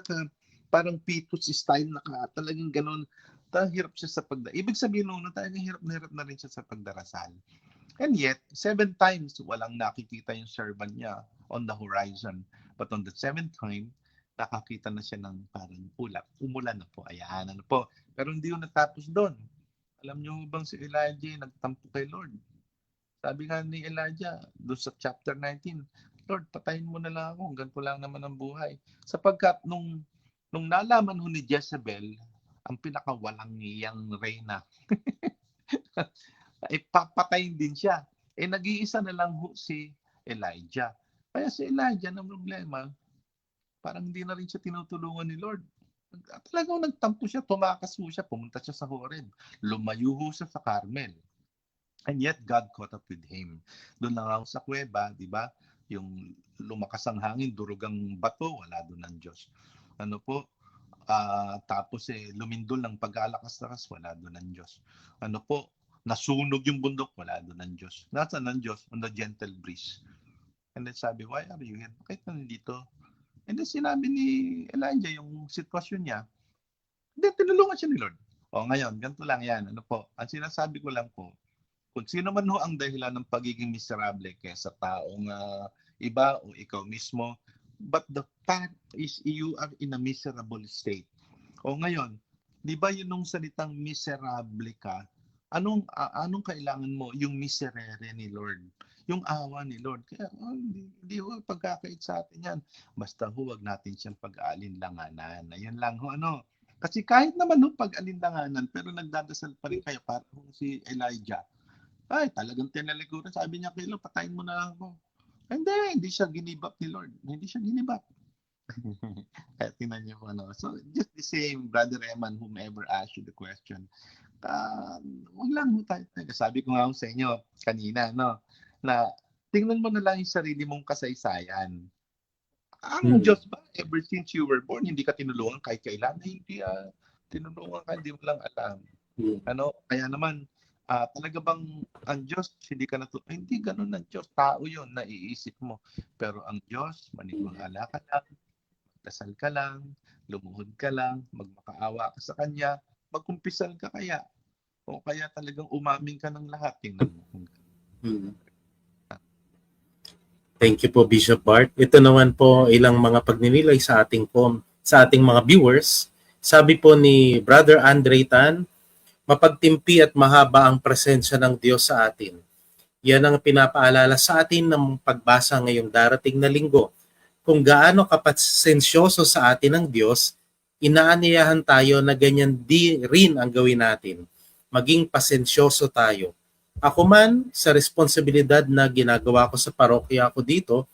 parang fetus style, talagang ganun. Hirap siya sa Ibig sabihin talagang hirap na rin siya sa pagdarasal. And yet, 7 times, walang nakikita yung servant niya on the horizon. But on the 7th time, nakakita na siya ng parang ulap. Umulan na po. Ayan, Pero hindi yung natapos doon. Alam niyo bang si Elijah nagtampo kay Lord? Sabi nga ni Elijah doon sa chapter 19, Lord, patayin mo na lang ako. Ganito lang naman ang buhay. Sapagkat nung nalaman ho ni Jezebel, ang pinakawalang niyang reyna, papatayin din siya. Nag-iisa na lang ho si Elijah. Kaya si Elijah, ang problema, parang hindi na rin siya tinutulungan ni Lord. Talagang nagtampo siya, tumakas siya, pumunta siya sa Horeb. Lumayo siya sa Carmel. And yet, God caught up with him. Doon lang ako sa kuweba, di ba? Yung lumakas ang hangin, durugang bato, wala doon ang Diyos. Tapos lumindol ng pag-alakas-lakas, wala doon ang Diyos. Nasunog yung bundok, wala doon ang Diyos. Nasaan ang Diyos? On the gentle breeze. And then sabi, why are you here? Bakit nandito? And then sinabi ni Elijah yung sitwasyon niya. Then tinulungan siya ni Lord. Ngayon, ganito lang yan. Ang sinasabi ko lang po, Kung sino man ho ang dahilan ng pagiging miserable kaysa taong iba o ikaw mismo, but the fact is you are in a miserable state. O ngayon, di ba yun nung salitang miserable ka, anong kailangan mo? Yung miserere ni Lord. Yung awa ni Lord. Kaya hindi ho pagkakait sa atin yan. Basta huwag natin siyang pag-aalinlanganan. Ayun lang ho, ano. Kasi kahit naman ho pag-alinlanganan, pero nagdadasal pa rin kayo, parang si Elijah. Ay, talagang tinaliguran. Sabi niya kay Lord, patayin mo na lang ako. Hindi siya ginibap ni Lord. Hindi siya ginibap. Kaya tingnan niyo po, ano. So, just the same, Brother Eman, whomever asked you the question, wag lang mo tayo. Sabi ko nga sa inyo kanina, no, na tingnan mo na lang yung sarili mong kasaysayan. Ang Diyos ba, ever since you were born, hindi ka tinulungan kahit kailan? Hindi tinulungan ka, hindi mo lang alam. Ano, kaya naman, talaga bang ang Diyos, hindi ka hindi ganun ang Diyos. Tao yun, naiisip mo. Pero ang Diyos, maniniwala ka lang, dasal ka lang, lumuhod ka lang, magmakaawa ka sa Kanya, magkumpisal ka kaya. O kaya talagang umamin ka ng lahat. Tingnan mo. Thank you po, Bishop Bart. Ito naman po ilang mga pagninilay sa ating mga viewers. Sabi po ni Brother Andre Tan, mapagtimpi at mahaba ang presensya ng Diyos sa atin. Yan ang pinapaalala sa atin ng pagbasa ngayong darating na linggo. Kung gaano kapasensyoso sa atin ng Diyos, inaanyayahan tayo na ganyan di rin ang gawin natin. Maging pasensyoso tayo. Ako man, sa responsibilidad na ginagawa ko sa parokya ko dito,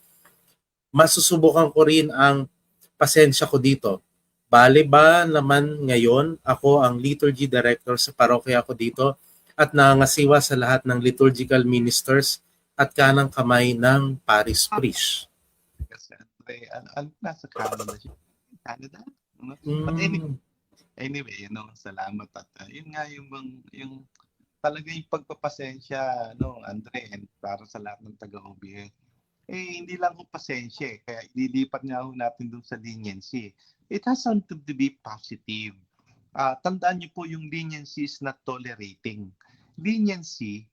masusubukan ko rin ang pasensya ko dito. Bale ba naman ngayon, ako ang liturgy director sa parokya ko dito at nangasiwa sa lahat ng liturgical ministers at kanang kamay ng parish priest. Kasi nasa Canada siya. Canada? But anyway, salamat at yun nga yung talaga yung pagpapasensya, Andre, and para sa lahat ng taga-OBS. Hindi lang ho pasensya, kaya ililipat nga ho natin dun sa leniency. It has something to be positive. Tandaan niyo po yung leniency is not tolerating. Leniency,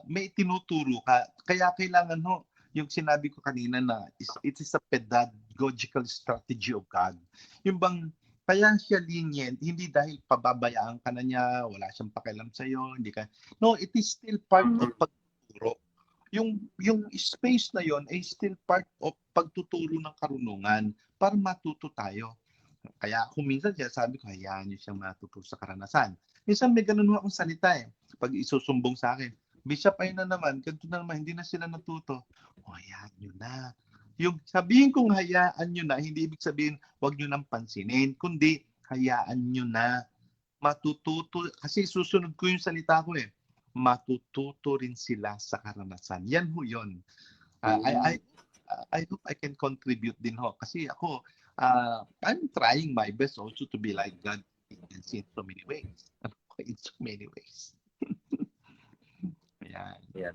may tinuturo ka, kaya kailangan ho, yung sinabi ko kanina na it is a pedagogical strategy of God. Yung bang kaya siya lenient, hindi dahil pababayaan ka na niya, wala siyang pakialam sa'yo, hindi ka. No, it is still part of pagtuturo. Yung space na yon ay still part of pagtuturo ng karunungan para matuto tayo. Kaya kung minsan sabi ko, hayaan niyo siyang matuto sa karanasan. Minsan may ganun akong salita pag isusumbong sa akin, Bishop, ayun na naman, ganito na naman, hindi na sila natuto. Hayaan niyo na. Yung sabihin kong hayaan nyo na, hindi ibig sabihin huwag nyo nang pansinin, kundi hayaan nyo na. Matututo, kasi susunod ko yung salita ko matututo rin sila sa karanasan. Yan ho yun. I hope I can contribute din ho. Kasi ako, I'm trying my best also to be like God in so many ways. In so many ways. Yan.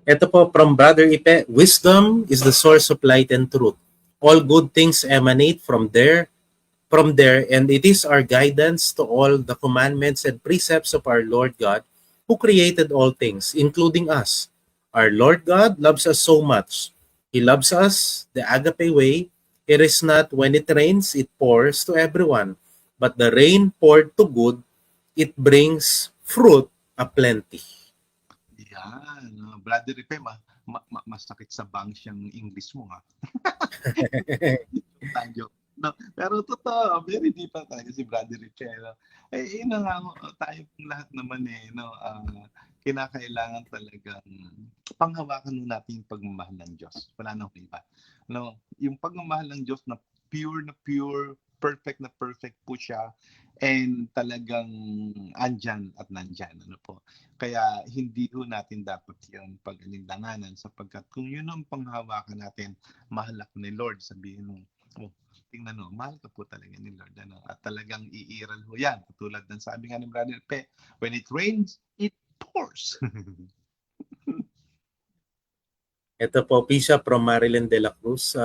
Ito po from Brother Ipe, wisdom is the source of light and truth. All good things emanate from there, and it is our guidance to all the commandments and precepts of our Lord God, who created all things, including us. Our Lord God loves us so much. He loves us the agape way. It is not when it rains, it pours to everyone, but the rain poured to good, it brings fruit aplenty. Yan. Brother Ripe, masakit sa bangs yung English mo, ha? No, pero totoo, very deep pa tayo si Brother Ripe. Yun nga, tayo pong lahat naman kinakailangan talagang panghawakan natin yung pagmamahal ng Diyos. Wala nang iba. Yung pagmamahal ng Diyos na pure, perfect po siya, and talagang andyan at nandyan. Kaya hindi ho natin dapat yung pag-alinlanganan sapagkat kung yun ang panghawakan natin, mahal ako ni Lord, sabihin mo, tingnan mo, mahal ka po talaga ni Lord. At talagang iiral ho yan. Katulad ng sabi nga ni Brother Pe, when it rains, it pours. Ito po, Bishop from Marilyn de la Cruz,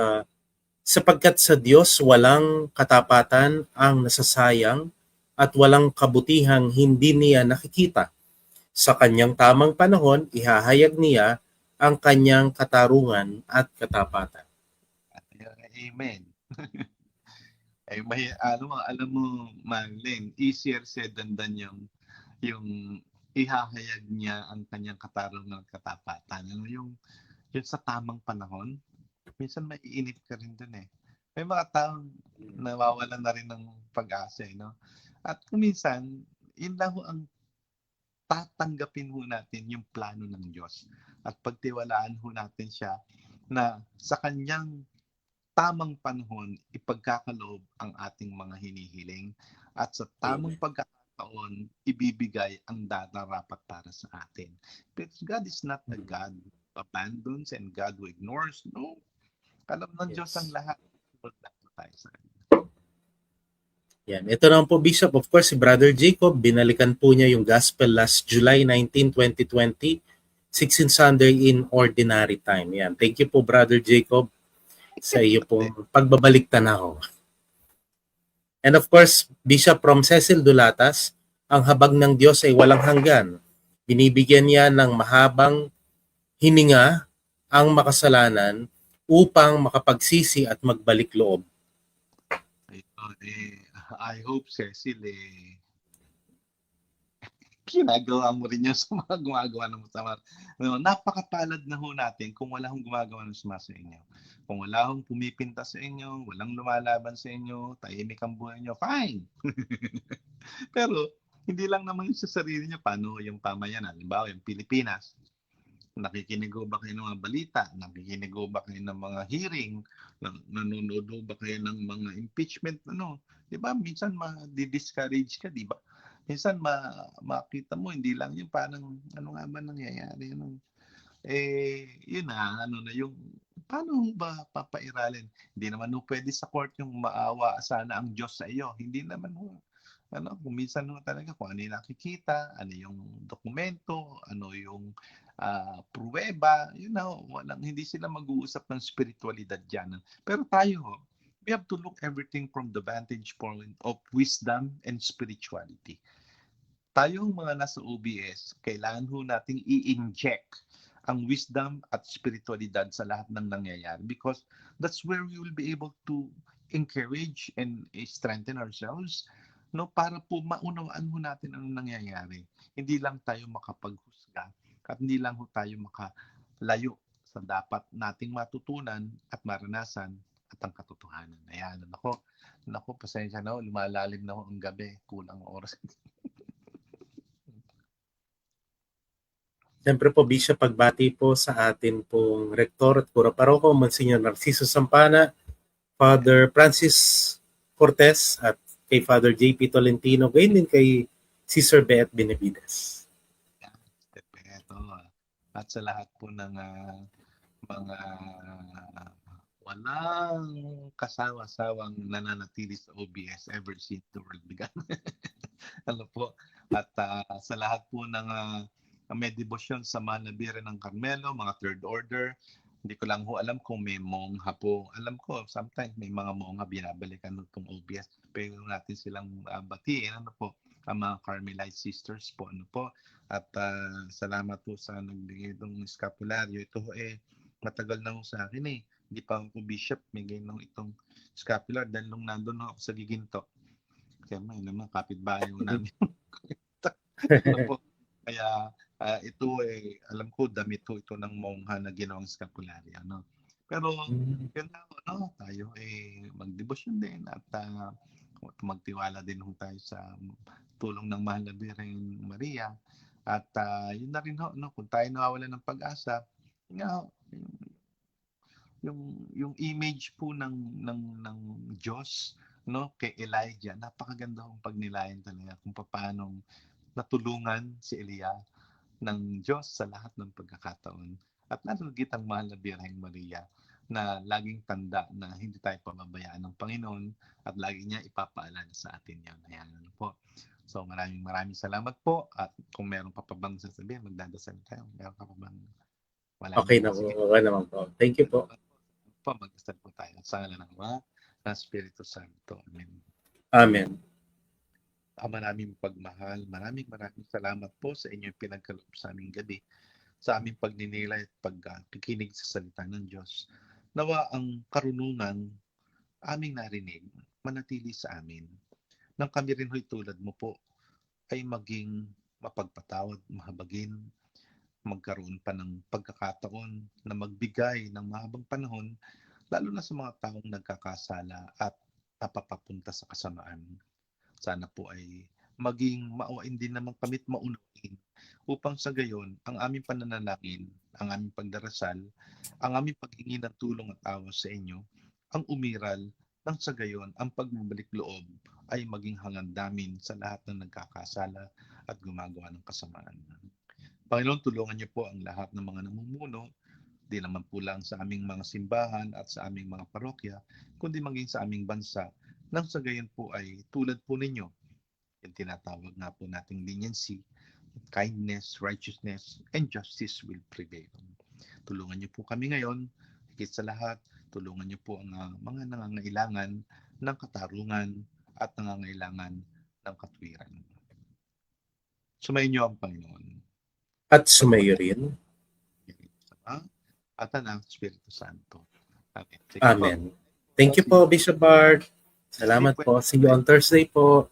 sapagkat sa Diyos walang katapatan ang nasasayang at walang kabutihang hindi niya nakikita. Sa kanyang tamang panahon, ihahayag niya ang kanyang katarungan at katapatan. Amen. Ay may alam mo Marlene, easier said than done yung ihahayag niya ang kanyang katarungan at katapatan. Yung sa tamang panahon, minsan maiinip ka rin dun eh. May mga taong nawawalan na rin ng pag-asa eh, no? At kung minsan, yun lang ho ang tatanggapin ho natin yung plano ng Diyos. At pagtiwalaan ho natin siya na sa kanyang tamang panahon, ipagkakaloob ang ating mga hinihiling at sa tamang pagkakataon, ibibigay ang datarapat para sa atin. Because God is not a God who abandons and God who ignores. No. Alam ng Diyos ang lahat. Tayo sa kanya. Yan. Ito naman po, Bishop, of course, si Brother Jacob, binalikan po niya yung gospel last July 19, 2020, 16 Sunday in Ordinary Time. Yan. Thank you po, Brother Jacob, sa iyo pong pagbabalik tanaw. And of course, Bishop from Cecil Dulatas, ang habag ng Diyos ay walang hanggan. Binibigyan niya ng mahabang hininga ang makasalanan upang makapagsisi at magbalik loob. I hope, Cecil, ginagawa mo rin yun sa mga gumagawa ng masama. Napakapalad na ho natin kung wala hong gumagawa ng masama sa inyo. Kung wala hong pumipinta sa inyo, walang lumalaban sa inyo, tahimik ang buhay nyo, fine. Pero, hindi lang naman yung sa sarili nyo, paano yung pamayanan. Halimbawa, yung Pilipinas, nakikinig ba kayo ng mga balita? Nakikinig ba kayo ng mga hearing? Nanonood ba kayo ng mga impeachment? Di ba? Minsan ma-discourage ka, di ba? Minsan makita mo, hindi lang yung parang ano nga ba nangyayari? Yun na, yung paano ba papairalin? Hindi naman pwede sa court yung maawa sana ang Diyos sa iyo. Hindi naman kung minsan talaga kung ano yung nakikita, ano yung dokumento, ano yung pruweba, hindi sila mag-uusap ng spiritualidad dyan. Pero tayo, we have to look everything from the vantage point of wisdom and spirituality. Tayong mga nasa OBS, kailangan ho nating i-inject ang wisdom at spiritualidad sa lahat ng nangyayari because that's where we will be able to encourage and strengthen ourselves para po maunawaan ho natin ang nangyayari. Hindi lang tayo makapaghusga at hindi lang ho tayo makalayo sa dapat nating matutunan at maranasan at ang katotohanan. Ayan, nako, pasensya na ho, lumalalim na ho ang gabi, kulang oras. Siyempre po, Bishop, pagbati po sa atin pong Rektor at Cura Paroko, Monsignor Narciso Sampana, Father Francis Cortez, at kay Father JP Tolentino, gayon din kay Sister Beth Benavides. At sa lahat po ng mga walang kasawa-sawang nananatili sa OBS ever since the world began. Po? At sa lahat po ng may debosyon sa Manabiran ng Carmelo, mga Third Order, hindi ko lang alam kung may mongha po. Alam ko, sometimes may mga mongha binabalikan ng OBS. Pero natin silang batiin, po, ang mga Carmelite sisters po, po. At salamat po sa nagbigay itong scapularyo. Ito matagal na sa akin Hindi pa ako bishop, may ganyan itong scapular dahil nung nandun ako sa Giginto. Kaya may naman, kapitbahay mo namin. Po. Kaya ito alam ko damit ito ng mongha na ginawang scapularyo. Pero yun na, tayo magdebosyon din at magtiwala din tayo sa tulong ng Mahal na Birheng Maria. At yun na rin kung tayo nawawala ng pag-asa, yung image po ng Diyos kay Elijah, napakaganda kong pagnilayan talaga kung paano natulungan si Elia ng Diyos sa lahat ng pagkakataon. At nalugit ang Mahal na Birheng Maria na laging tanda na hindi tayo pamabayaan ng Panginoon at lagi niya ipapaalala sa atin yan. Ayan po. So maraming salamat po at kung meron pa bang sasabihin, magdadasal tayo. Meron pa bang wala okay naman po. Thank you po. Magdasal po tayo. Sa ngalan ng Espiritu Santo. Amen. Amen. Ama naming pagmahal, maraming salamat po sa inyong pinagkaloob sa aming gabi, sa aming pagninilay at pagkikinig sa salita ng Diyos. Nawa ang karunungan aming narinig manatili sa amin. Nang kami rin ho'y tulad mo po ay maging mapagpatawad, mahabagin, magkaroon pa ng pagkakataon na magbigay ng mahabang panahon, lalo na sa mga taong nagkakasala at napapapunta sa kasamaan. Sana po ay maging maawain din naman kami't maunawain upang sa gayon ang aming pananalangin, ang aming pagdarasal, ang aming paghingi ng tulong at awa sa inyo, ang umiral nang sa gayon ang pagbabalik loob ay maging hangandamin sa lahat ng nagkakasala at gumagawa ng kasamaan. Panginoon, tulungan niyo po ang lahat ng mga namumuno, di naman po lang sa aming mga simbahan at sa aming mga parokya, kundi maging sa aming bansa, nang sa gayon po ay tulad po ninyo, yung tinatawag nga po nating leniency, kindness, righteousness, and justice will prevail. Tulungan niyo po kami ngayon, higit sa lahat, tulungan niyo po ang mga nangangailangan ng katarungan at nangangailangan ng katwiran. Sumayin niyo ang Panginoon. At sumayo rin. At ang Espiritu Santo. Amen. Sige Amen. po. Thank you po, Bishop Bart. Salamat po. See you on Thursday po.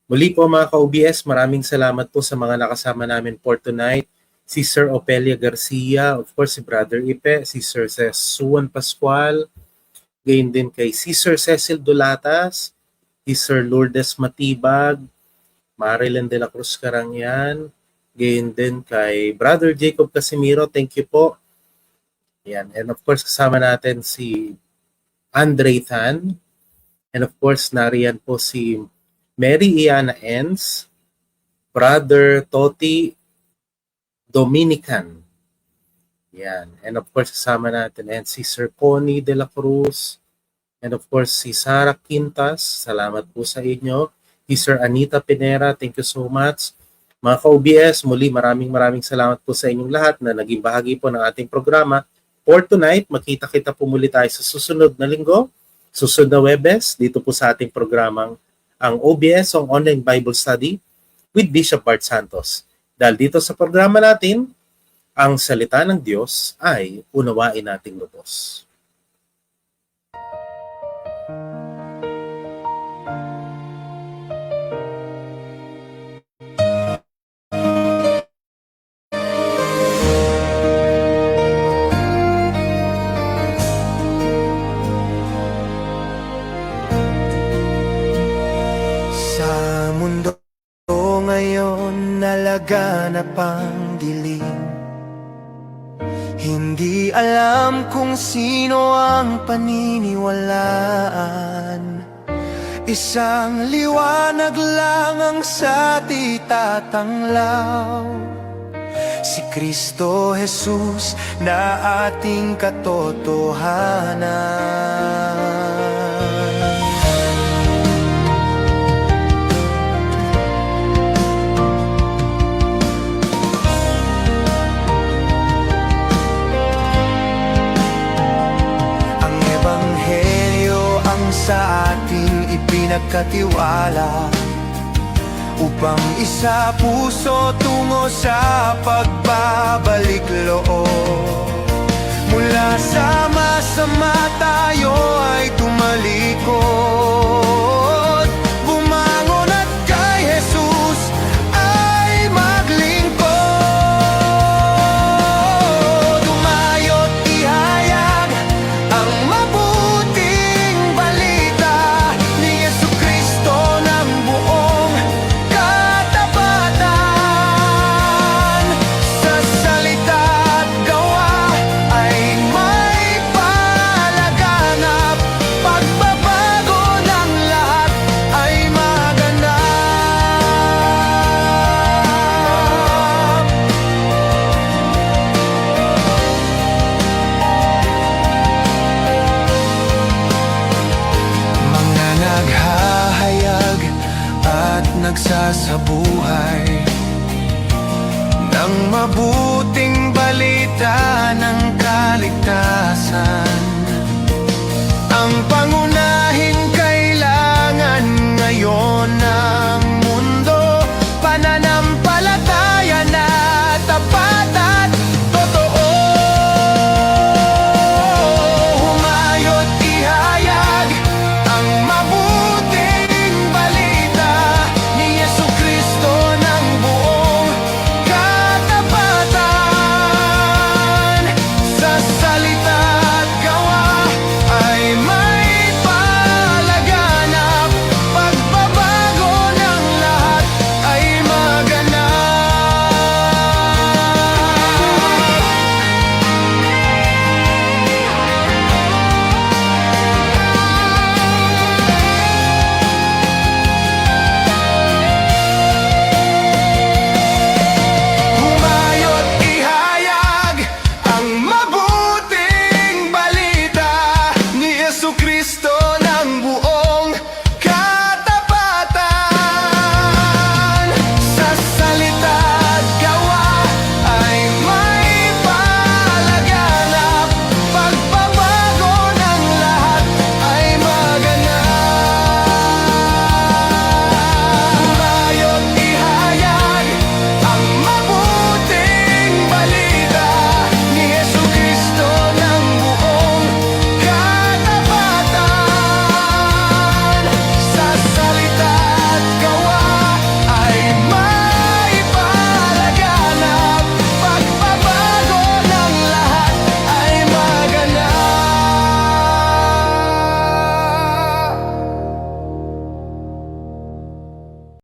Muli po mga ka-OBS, maraming salamat po sa mga nakasama namin for tonight. Si Sir Opelia Garcia, of course si Brother Ipe, si Sir Suan Pascual, gayon din kay si Sir Cecil Dulatas, si Sir Lourdes Matibag, Marilyn de la Cruz Carangyan, gayon din kay Brother Jacob Casimiro, thank you po. Yan. And of course kasama natin si Andre Tan, and of course nariyan po si Mary Iana Enz, Brother Toti Dominican. Yan. And of course, kasama natin and si Sir Connie de la Cruz. And of course, si Sarah Quintas. Salamat po sa inyo. Si Sir Anita Pinera. Thank you so much. Mga ka-OBS, muli maraming salamat po sa inyong lahat na naging bahagi po ng ating programa. For tonight, makita-kita po muli tayo sa susunod na linggo, susunod na Webes, dito po sa ating programang ang OBS, ang Online Bible Study with Bishop Bart Santos. Dahil dito sa programa natin, ang salita ng Diyos ay unawain nating lubos. Sa mundo ngayon nalaganap ang dilim. Hindi alam kung sino ang paniniwalaan. Isang liwanag lang ang sa itatanglaw, si Kristo Jesus na ating katotohanan. Sa ating ipinagkatiwala upang isa puso tungo sa pagbabago.